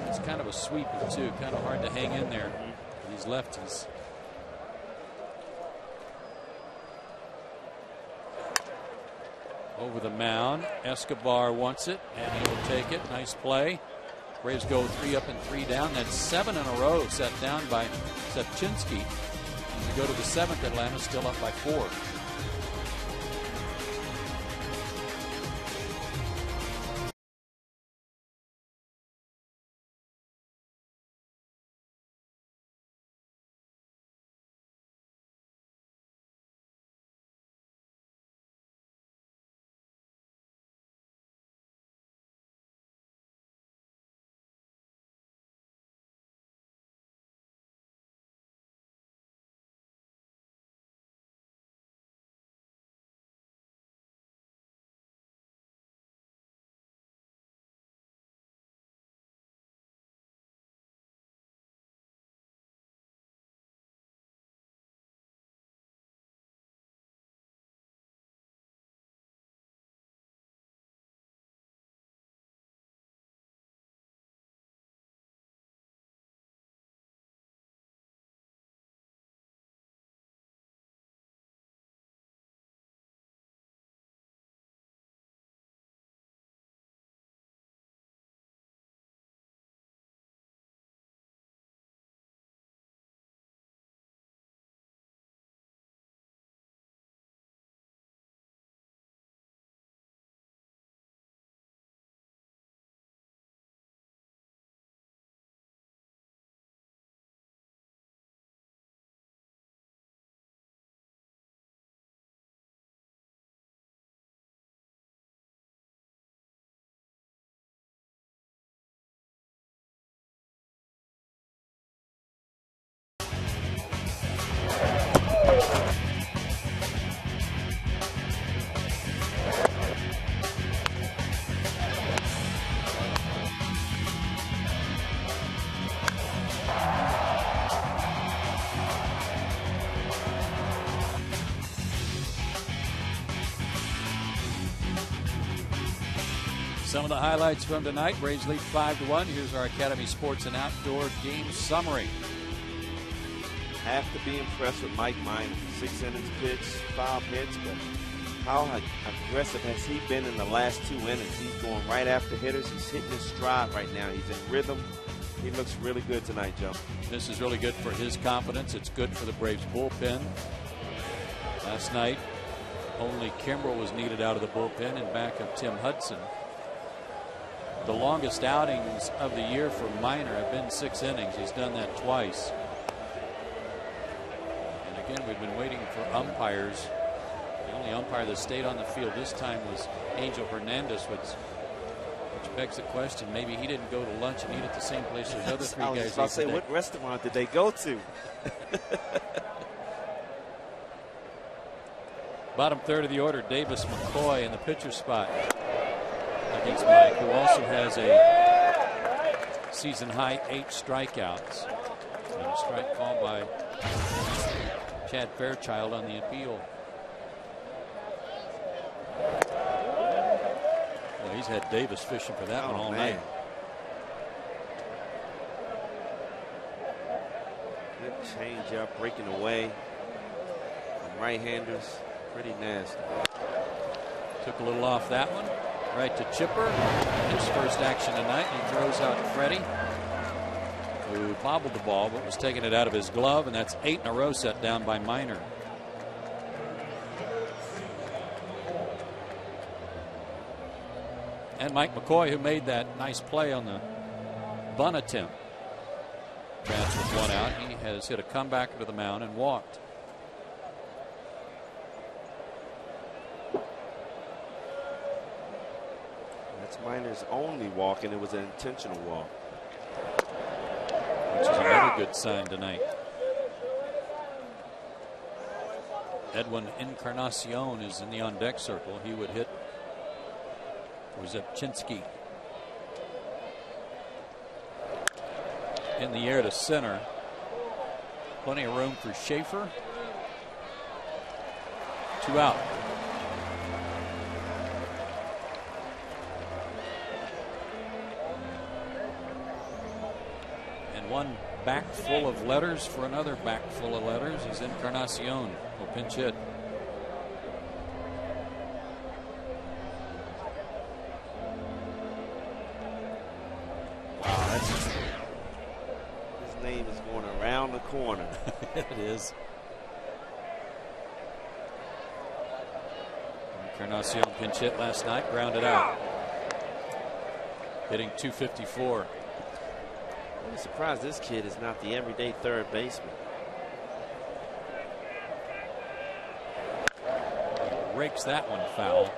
It's kind of a sweeper too, kind of hard to hang in there. These lefties. Over the mound, Escobar wants it, and he will take it. Nice play. Braves go 3 up and 3 down. That's 7 in a row set down by Zabczynski. And we go to the 7th. Atlanta still up by 4. Some of the highlights from tonight. Braves lead 5-1. Here's our Academy Sports and Outdoor game summary. Have to be impressed with Mike Minor. 6 innings pitched, 5 hits, but how aggressive has he been in the last 2 innings? He's going right after hitters. He's hitting his stride right now. He's in rhythm. He looks really good tonight, Joe. This is really good for his confidence. It's good for the Braves bullpen. Last night, only Kimbrel was needed out of the bullpen in back of Tim Hudson. The longest outings of the year for Minor have been 6 innings. He's done that twice. And again, we've been waiting for umpires. The only umpire that stayed on the field this time was Angel Hernandez, which begs the question, maybe he didn't go to lunch and eat at the same place as the other 3 guys. I was about to say, what restaurant did they go to? Bottom third of the order, Davis McCoy in the pitcher spot against Mike, who also has a season-high 8 strikeouts. And a strike called by Chad Fairchild on the appeal. Well, he's had Davis fishing for that one all night. Good change up, breaking away from right-handers. Pretty nasty. Took a little off that one. Right to Chipper. His first action tonight. He throws out Freddie, who bobbled the ball but was taking it out of his glove, and that's 8 in a row set down by Minor. And Mike McCoy, who made that nice play on the bunt attempt. Bats with 1 out. He has hit a comebacker to the mound and walked. That's Minor's only walk, and it was an intentional walk. Which is another good sign tonight. Edwin Encarnacion is in the on-deck circle. He would hit Zepchinski in the air to center. Plenty of room for Schaefer. 2 out. And one back full of letters for another back full of letters is Encarnacion. Will pinch hit. His name is going around the corner. It is. Encarnacion pinch hit last night, grounded out. Hitting .254. I'm surprised this kid is not the everyday third baseman. He rakes that one foul.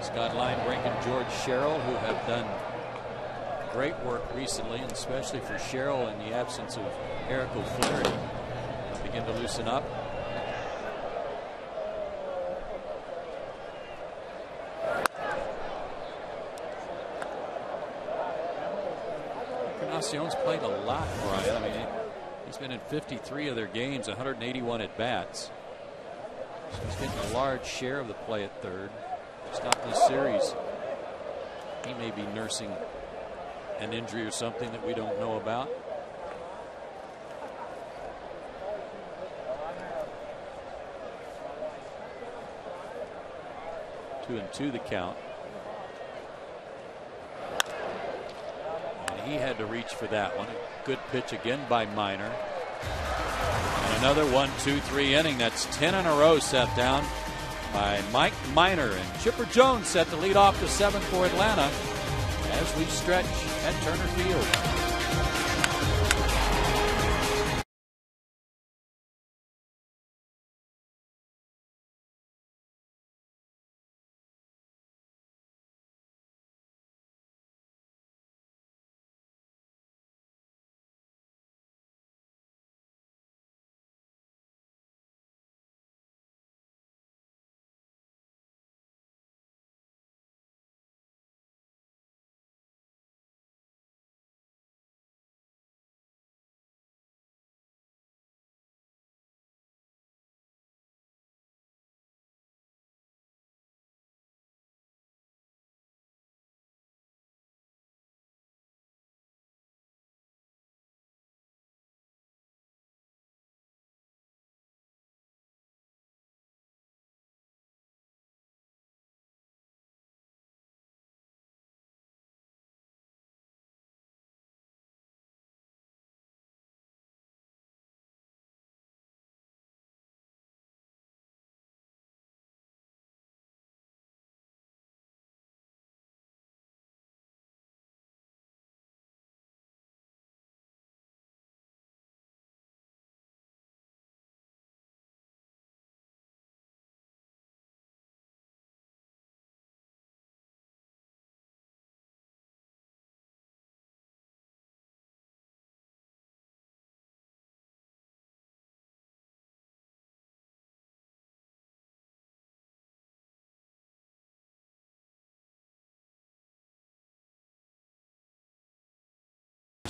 Scott Linebrink and George Sherrill, who have done great work recently, and especially for Sherrill in the absence of Eric O'Flaherty, begin to loosen up. Encarnacion's played a lot, Brian. I mean, he's been in 53 of their games, 181 at bats. So he's getting a large share of the play at third. Stop this series, he may be nursing an injury or something that we don't know about. Two and two the count. And he had to reach for that one. Good pitch again by Minor. And another 1-2-3 inning. That's 10 in a row set down by Mike Minor, and Chipper Jones set to lead off the 7th for Atlanta as we stretch at Turner Field.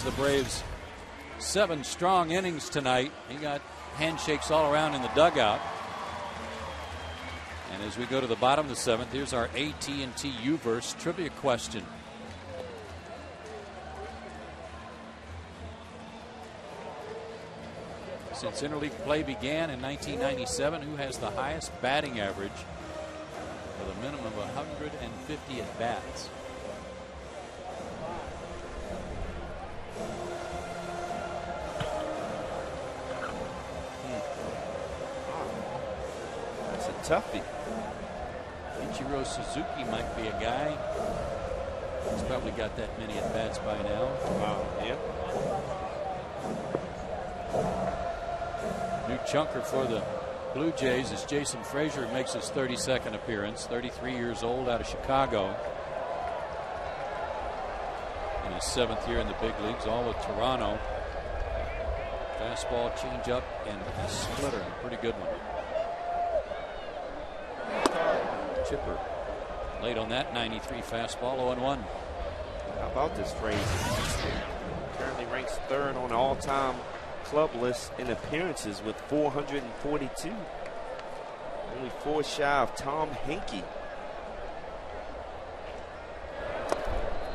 the Braves 7 strong innings tonight. He got handshakes all around in the dugout. And as we go to the bottom of the 7th, here's our AT&T U-verse trivia question. Since interleague play began in 1997, who has the highest batting average with a minimum of 150 at-bats? That's a toughie. Ichiro Suzuki might be a guy. He's probably got that many at-bats by now. Wow, yeah. New chunker for the Blue Jays is Jason Frazier, who makes his 32nd appearance, 33 years old, out of Chicago. In his 7th year in the big leagues, all with Toronto. Fastball, changeup, and a splitter. A pretty good one. Chipper late on that 93 fastball, 0-1. How about this Frazier? Currently ranks 3rd on the all-time club list in appearances with 442. Only 4 shy of Tom Henke.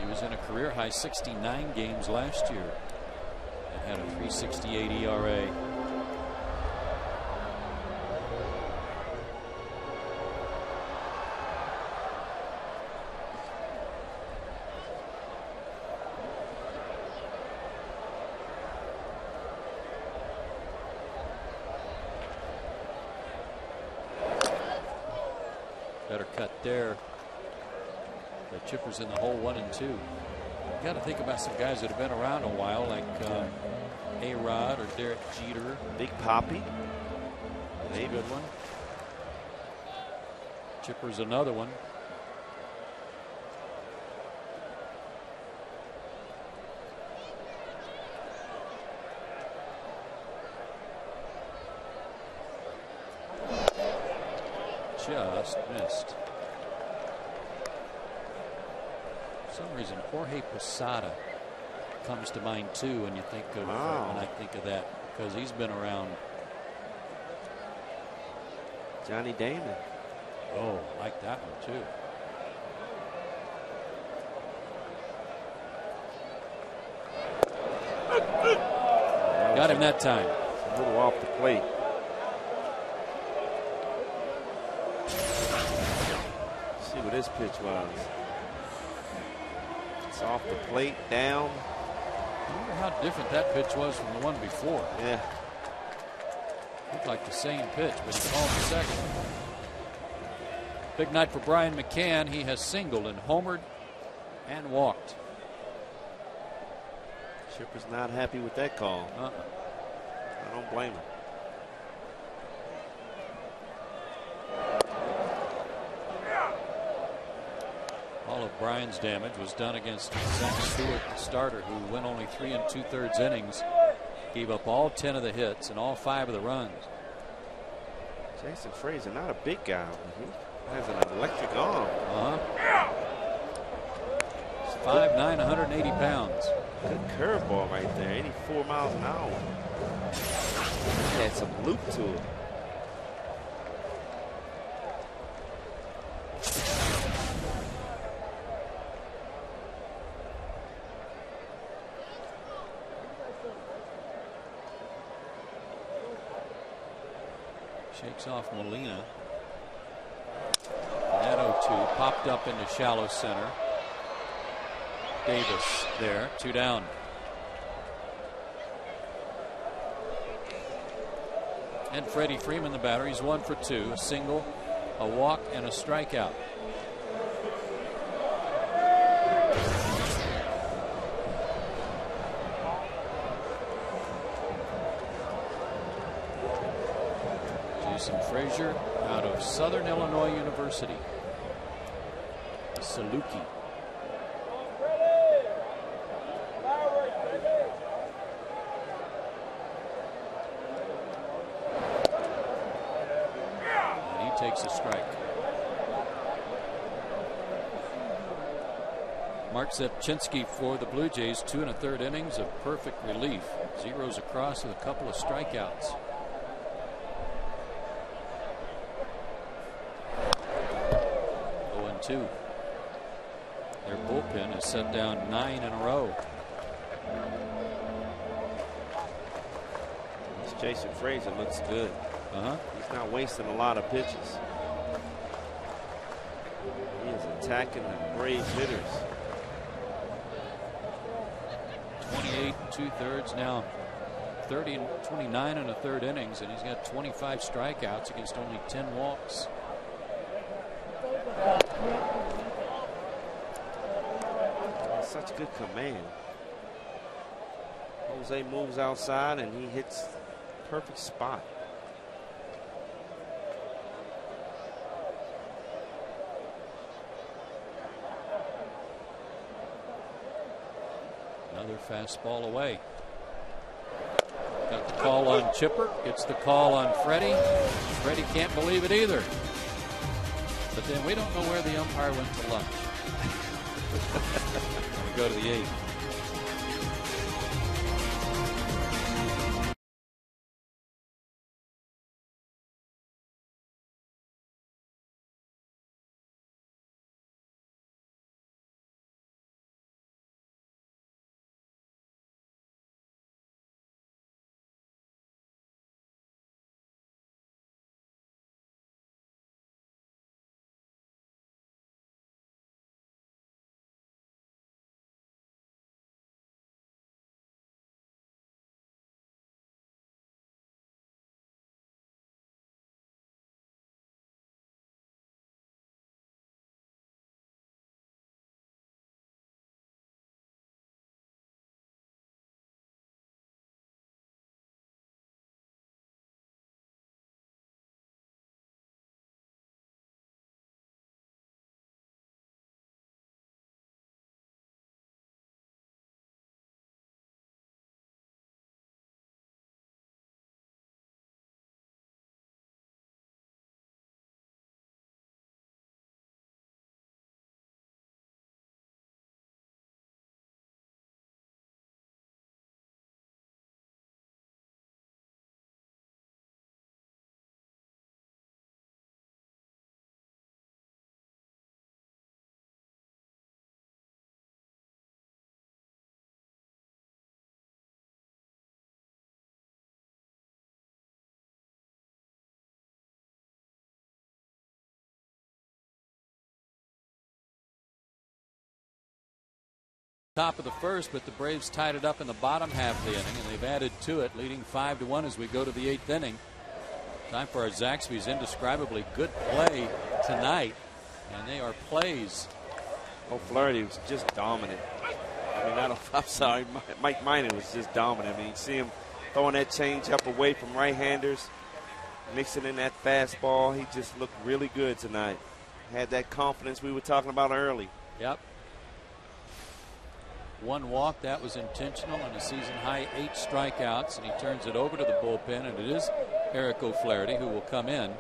He was in a career high 69 games last year and had a 3.68 ERA. Better cut there. The Chipper's in the hole, 1-2. You got to think about some guys that have been around a while, like A-Rod or Derek Jeter. Big Poppy. That's a good one. Chipper's another one. Just missed. For some reason, Jorge Posada comes to mind too, and you think of when I think of that, because he's been around. Johnny Damon. Oh, I like that one too. Got him that time. A little off the plate. See what this pitch was. It's off the plate, down. I wonder how different that pitch was from the one before. Yeah. Looked like the same pitch, but he called the second. Big night for Brian McCann. He has singled and homered and walked. Chipper's not happy with that call. I don't blame him. All of Brian's damage was done against Zach Stewart, the starter, who went only 3 2/3 innings, gave up all 10 of the hits and all 5 of the runs. Jason Frazier, not a big guy, but he has an electric arm. 5'9", 180 pounds. Good curveball right there, 84 miles an hour. He had some loop to it. Shakes off Molina. And that 0-2 popped up into shallow center. Davis there, 2 down. And Freddie Freeman, the batter, he's 1 for 2, a single, a walk, and a strikeout. Jason Frazier out of Southern Illinois University. Saluki. And he takes a strike. Mark Zepchinski for the Blue Jays, 2 1/3 innings of perfect relief. Zeros across with a couple of strikeouts. Two. Their bullpen has set down 9 in a row. This Jason Frazier looks good. He's not wasting a lot of pitches. He is attacking the Braves hitters. 28 2/3 now. 29 1/3 innings, and he's got 25 strikeouts against only 10 walks. Such good command. Jose moves outside and he hits perfect spot. Another fastball away. Got the call on Chipper, gets the call on Freddie. Freddie can't believe it either. But then we don't know where the umpire went to lunch. We go to the 8th. Top of the first, but the Braves tied it up in the bottom half of the inning, and they've added to it, leading 5-1 as we go to the 8th inning. Time for our Zaxby's indescribably good play tonight, and they are plays. O'Flaherty was just dominant. I mean, I'm sorry, Mike Minor was just dominant. I mean, you see him throwing that changeup away from right-handers, mixing in that fastball. He just looked really good tonight. Had that confidence we were talking about early. Yep. 1 walk, that was intentional, and a season-high 8 strikeouts, and he turns it over to the bullpen, and it is Eric O'Flaherty who will come in.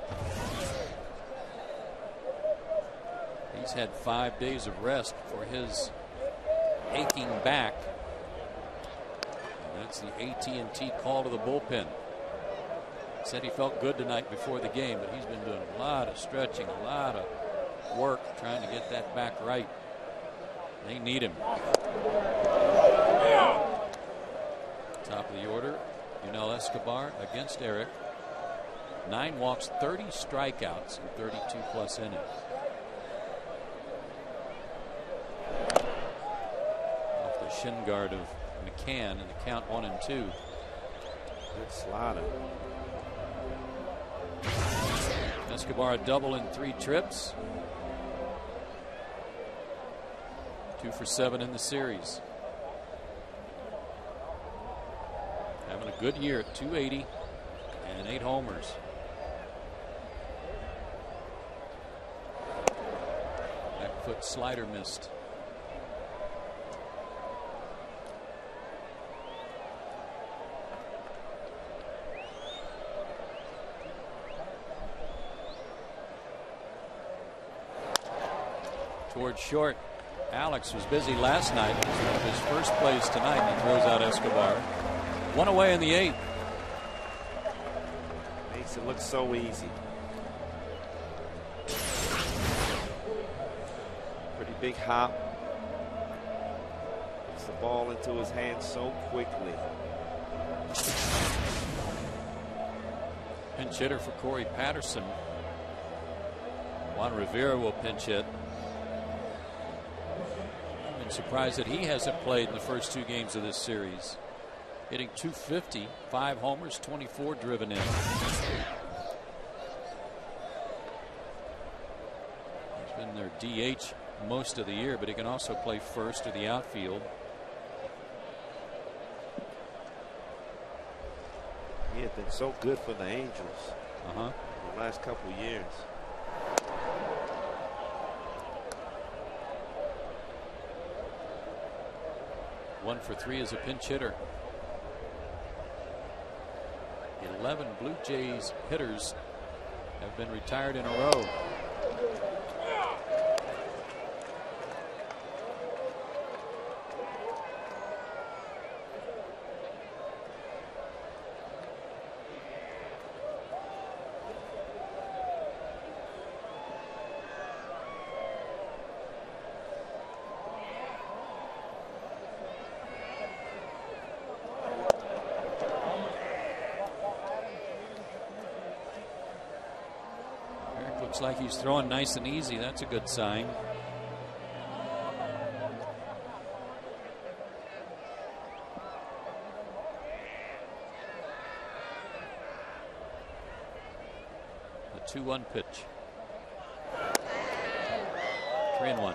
He's had 5 days of rest for his aching back. And that's the AT&T call to the bullpen. Said he felt good tonight before the game, but he's been doing a lot of stretching, a lot of work trying to get that back right. They need him. Top of the order, Yunel Escobar against Eric. 9 walks, 30 strikeouts in 32+ innings. Off the shin guard of McCann in the count 1-2. Good slider. Escobar a double in 3 trips. 2 for 7 in the series. Having a good year at 280 and 8 homers. Back foot slider missed. Towards short. Alex was busy last night. This is one of his first plays tonight. He throws out Escobar. One away in the 8th. Makes it look so easy. Pretty big hop. Gets the ball into his hands so quickly. Pinch hitter for Corey Patterson. Juan Rivera will pinch hit. I've been surprised that he hasn't played in the first 2 games of this series. Hitting .250, 5 homers, 24 driven in. He's been their DH most of the year, but he can also play first or the outfield. He had been so good for the Angels the last couple years. One for 3 as a pinch hitter. 11 Blue Jays hitters have been retired in a row. Looks like he's throwing nice and easy. That's a good sign. The 2-1 pitch. 3-1.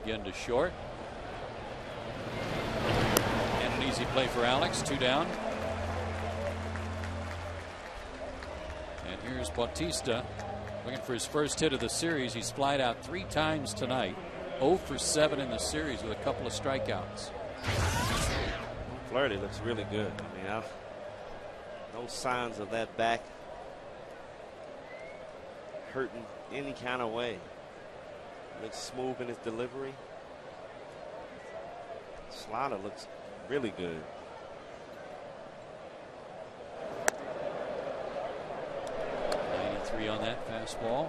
Again to short. And an easy play for Alex. 2 down. And here's Bautista looking for his first hit of the series. He's flied out 3 times tonight. 0 for 7 in the series with a couple of strikeouts. Flaherty looks really good. I mean, no signs of that back hurting any kind of way. Looks smooth in his delivery. Slider looks really good. 93 on that fastball.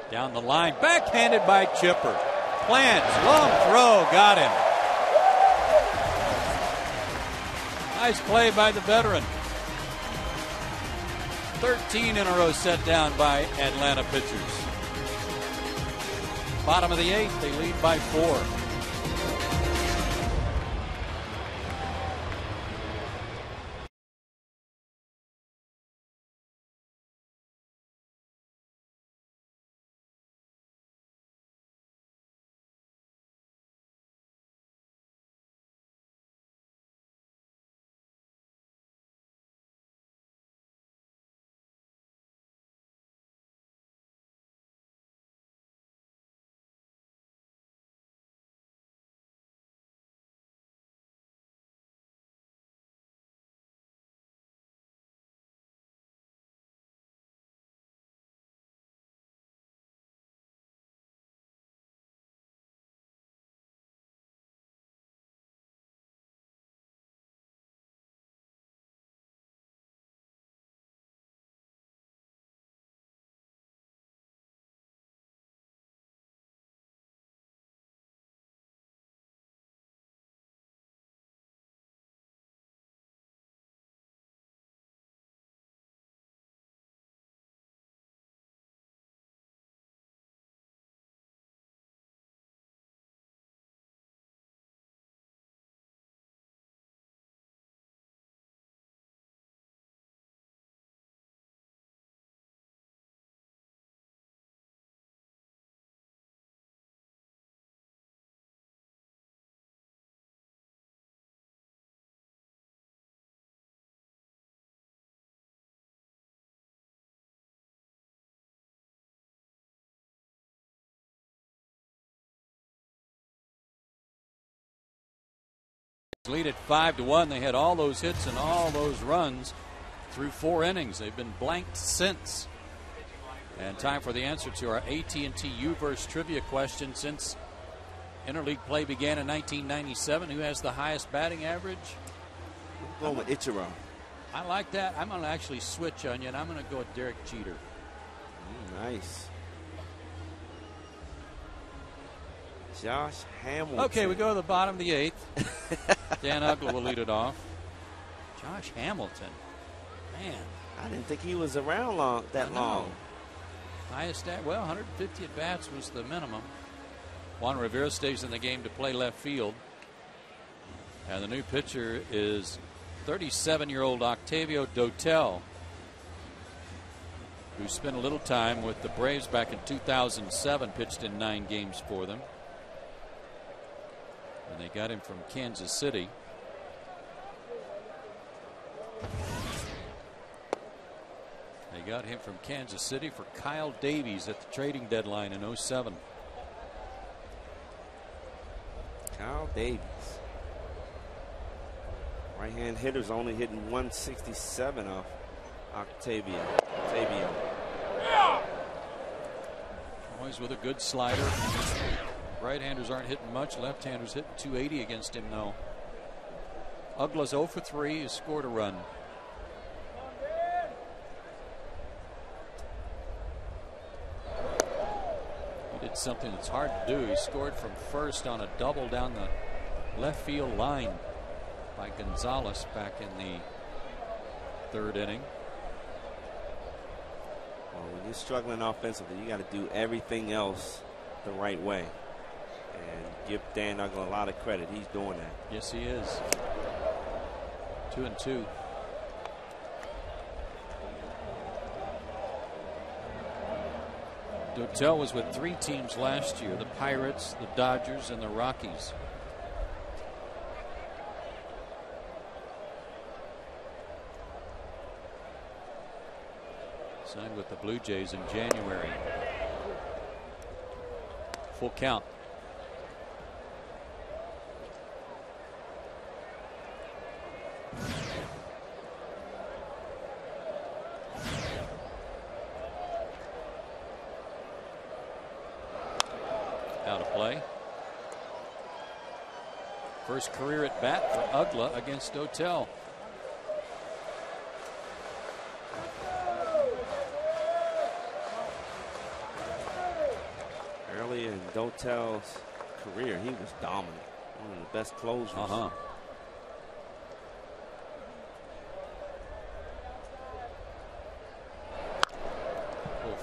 Down the line, backhanded by Chipper. Plants, long throw, got him. Nice play by the veteran. 13 in a row set down by Atlanta pitchers. Bottom of the 8th, they lead by 4. Lead at 5-1. They had all those hits and all those runs through 4 innings. They've been blanked since. And time for the answer to our AT&T U-verse trivia question. Since interleague play began in 1997, who has the highest batting average? I'm going with Ichiro. I like that. I'm going to actually switch on you, and I'm going to go with Derek Jeter. Nice. Josh Hamilton. Okay, we go to the bottom of the 8th. Dan Uggla will lead it off. Josh Hamilton. Man. I didn't think he was around that long. Highest at, 150 at bats was the minimum. Juan Rivera stays in the game to play left field. And the new pitcher is 37-year-old Octavio Dotel, who spent a little time with the Braves back in 2007, pitched in 9 games for them. And they got him from Kansas City. They got him from Kansas City for Kyle Davies at the trading deadline in 07. Kyle Davies. Right-hand hitters only hitting 167 off Octavio. Always with a good slider. Right-handers aren't hitting much. Left-handers hitting 280 against him, though. Uggla's 0 for 3. Has scored a run. He did something that's hard to do. He scored from first on a double down the left field line by Gonzalez back in the 3rd inning. Well, when you're struggling offensively, you got to do everything else the right way. And give Dan Uggla a lot of credit. He's doing that. Yes, he is. 2-2. Dotel was with 3 teams last year: the Pirates, the Dodgers, and the Rockies. Signed with the Blue Jays in January. Full count. Out of play. First career at bat for Uggla against Dotel. Early in Dotel's career, he was dominant. One of the best closers.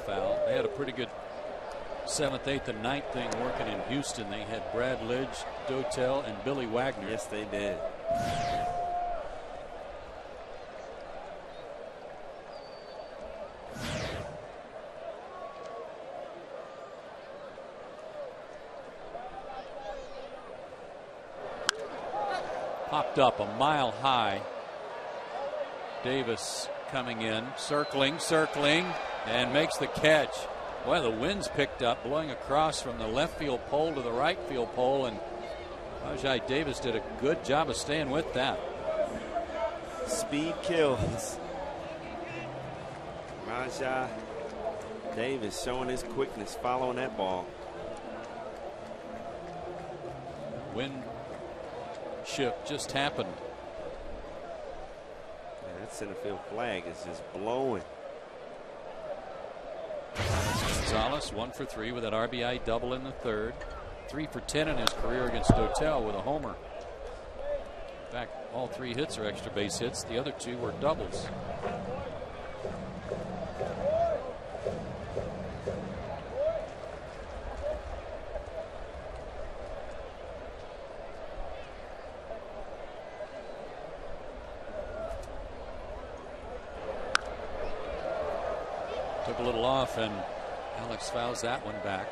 Foul. They had a pretty good 7th, 8th, and 9th thing working in Houston. They had Brad Lidge, Dotel, and Billy Wagner. Yes, they did. Popped up a mile high. Davis coming in, circling, and makes the catch. Well, the wind's picked up, blowing across from the left field pole to the right field pole, and Rajai Davis did a good job of staying with that. Speed kills. Rajai Davis showing his quickness, following that ball. Wind shift just happened. Yeah, that center field flag is just blowing. Gonzalez 1 for 3 with an RBI double in the 3rd. 3 for 10 in his career against Dotel with a homer. In fact, all 3 hits are extra base hits. The other 2 were doubles. Took a little off, and Alex fouls that one back.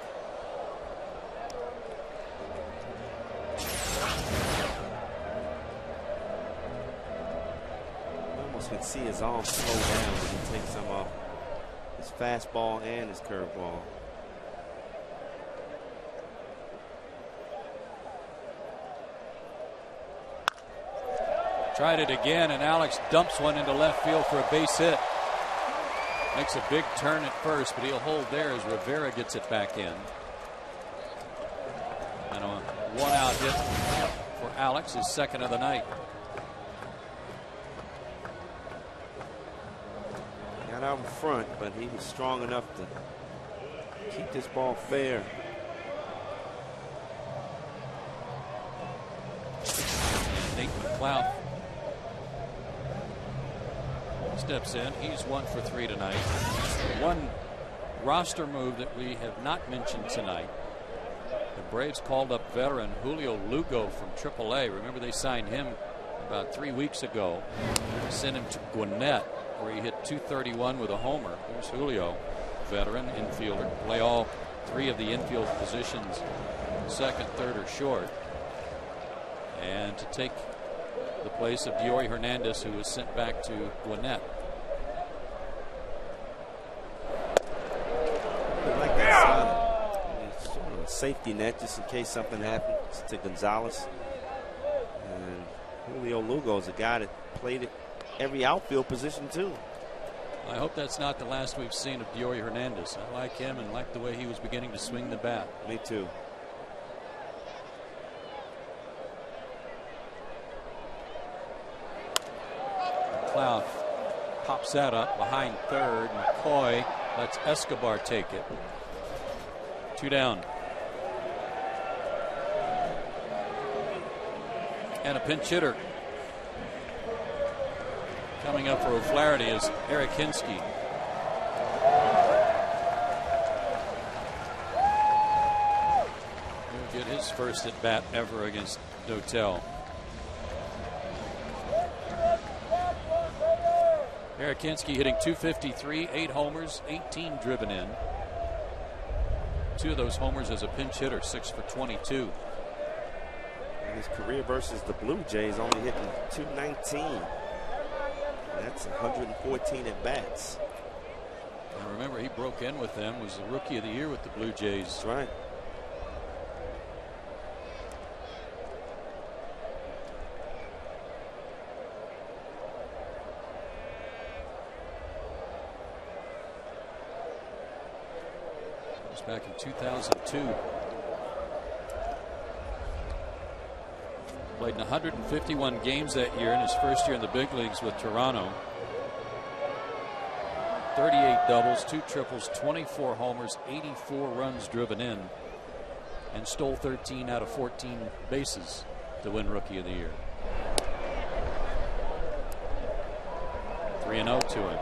You almost can see his arm slow down when he takes some off his fastball and his curveball. Tried it again, and Alex dumps one into left field for a base hit. Makes a big turn at first, but he'll hold there as Rivera gets it back in. And a one-out hit for Alex, his second of the night. Got out in front, but he was strong enough to keep this ball fair. And Nate McLeod steps in. He's 1 for 3 tonight. One roster move that we have not mentioned tonight. The Braves called up veteran Julio Lugo from AAA. Remember, they signed him about 3 weeks ago. They sent him to Gwinnett, where he hit .231 with a homer. There's Julio, veteran infielder, play all 3 of the infield positions, second, third, or short. And to take the place of Diory Hernandez, who was sent back to Gwinnett. I like that side. It's sort of a safety net just in case something happens to Gonzalez. And Julio Lugo is a guy that played at every outfield position too. I hope that's not the last we've seen of Diory Hernandez. I like him and like the way he was beginning to swing the bat. Me too. McLeod pops that up behind third. McCoy lets Escobar take it. 2 down. And a pinch hitter coming up for O'Flaherty is Eric Hinsky. He'll get his first at bat ever against Dotel. Eric Hinsky hitting .253, 8 homers, 18 driven in. 2 of those homers as a pinch hitter, 6 for 22. And his career versus the Blue Jays only hitting .219. That's 114 at bats. And remember, he broke in with them, was the rookie of the year with the Blue Jays. That's right. Back in 2002. Played in 151 games that year in his first year in the big leagues with Toronto. 38 doubles, 2 triples, 24 homers, 84 runs driven in, and stole 13 out of 14 bases to win Rookie of the Year. 3-0 to him.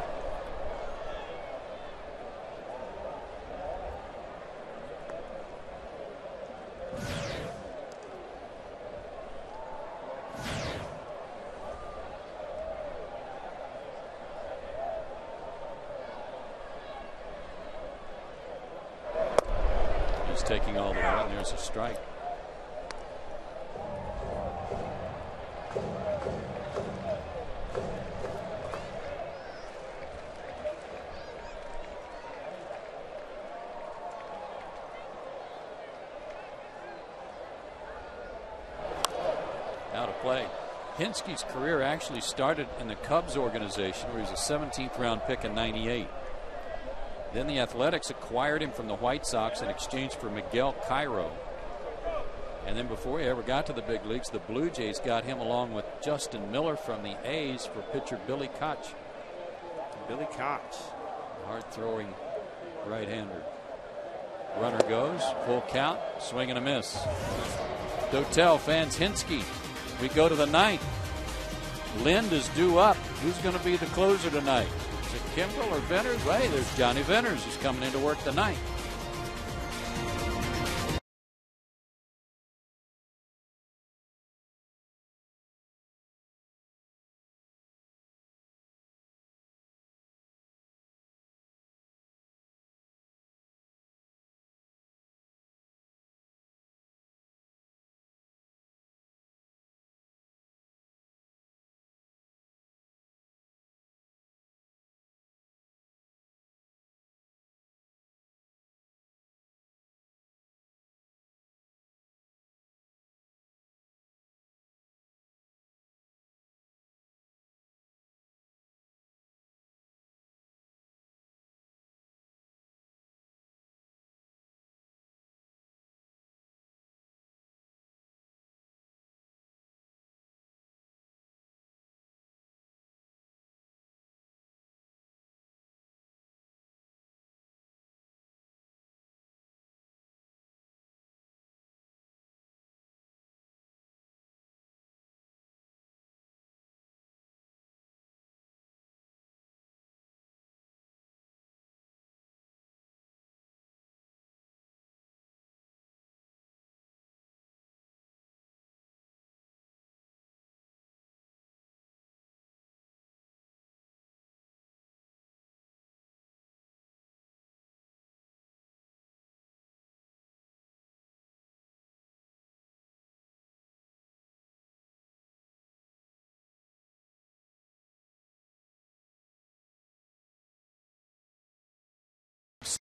Taking all the way, and there's a strike. Now to play. Hinsky's career actually started in the Cubs organization, where he was a 17th round pick in '98. Then the Athletics acquired him from the White Sox in exchange for Miguel Cairo. And then before he ever got to the big leagues, the Blue Jays got him along with Justin Miller from the A's for pitcher Billy Koch. Billy Koch. Hard-throwing right-hander. Runner goes, full count, swing and a miss. Dotel fans Hinsky. We go to the 9th. Lind is due up. Who's going to be the closer tonight? Is it Kimbrel or Venters? Hey, there's Johnny Venters who's coming in to work the 9th.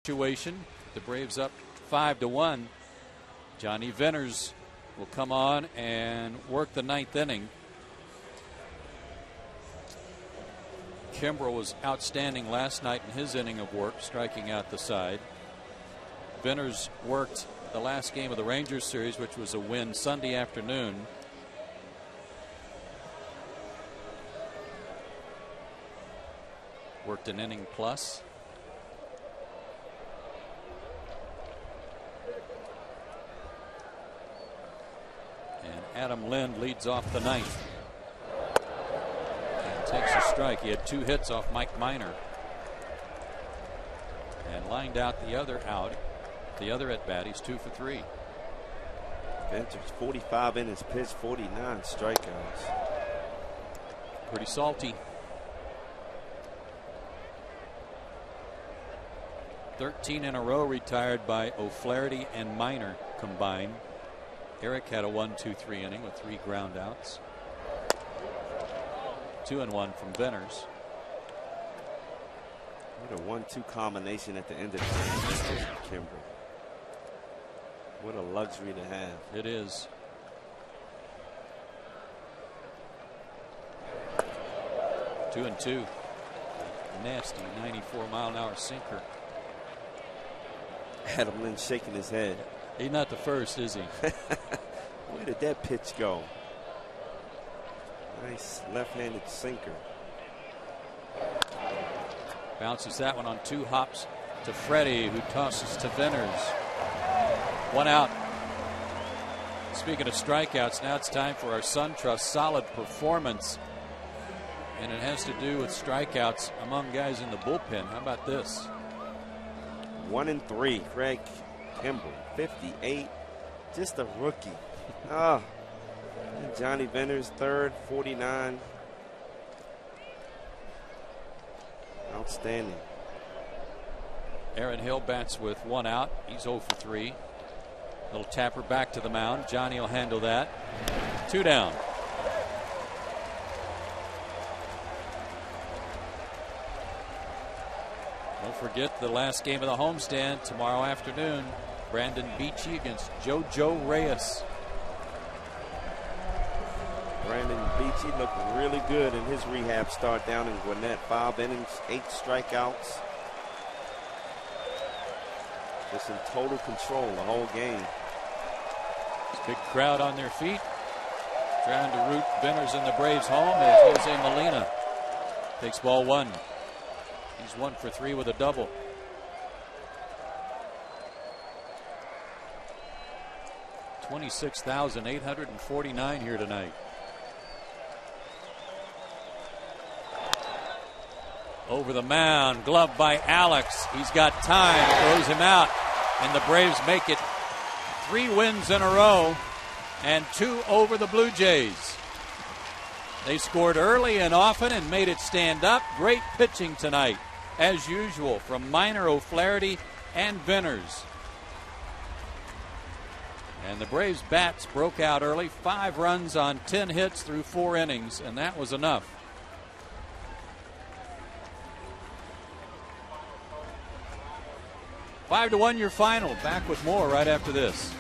situation. The Braves up 5-1. Johnny Venners will come on and work the 9th inning. Kimbrel was outstanding last night in his inning of work, striking out the side. Venners worked the last game of the Rangers series, which was a win Sunday afternoon. Worked an inning plus. And Adam Lind leads off the 9th. And takes a strike. He had 2 hits off Mike Minor. And lined out the other out. The other at bat, he's 2 for 3. Venters 45 innings pitched, 49 strikeouts. Pretty salty. 13 in a row retired by O'Flaherty and Minor combined. Eric had a 1-2-3 inning with 3 ground outs. 2-1 from Venners. What a 1-2 combination at the end of the game. Kimbrel. What a luxury to have. It is. Two and two. Nasty 94-mile-an-hour sinker. Adam Lind shaking his head. He's not the first, is he? Where did that pitch go? Nice left-handed sinker. Bounces that one on 2 hops to Freddie, who tosses to Venners. 1 out. Speaking of strikeouts, now it's time for our SunTrust solid performance. And it has to do with strikeouts among guys in the bullpen. How about this? 1 and 3. Craig Kimbrel, 58. Just a rookie. Ah. Johnny Venners, 3rd, 49. Outstanding. Aaron Hill bats with 1 out. He's 0 for 3. Little tapper back to the mound. Johnny will handle that. 2 down. Don't forget the last game of the homestand tomorrow afternoon. Brandon Beachy against JoJo Reyes. Brandon Beachy looked really good in his rehab start down in Gwinnett. 5 innings, 8 strikeouts. Just in total control the whole game. Big crowd on their feet. Trying to root Venners and the Braves home as Jose Molina takes ball 1. He's 1 for 3 with a double. $26,849 here tonight. Over the mound, gloved by Alex. He's got time, throws him out, and the Braves make it 3 wins in a row and 2 over the Blue Jays. They scored early and often and made it stand up. Great pitching tonight, as usual, from Minor, O'Flaherty, and Venners. And the Braves' bats broke out early. 5 runs on 10 hits through 4 innings, and that was enough. Five to 1 your final. Back with more right after this.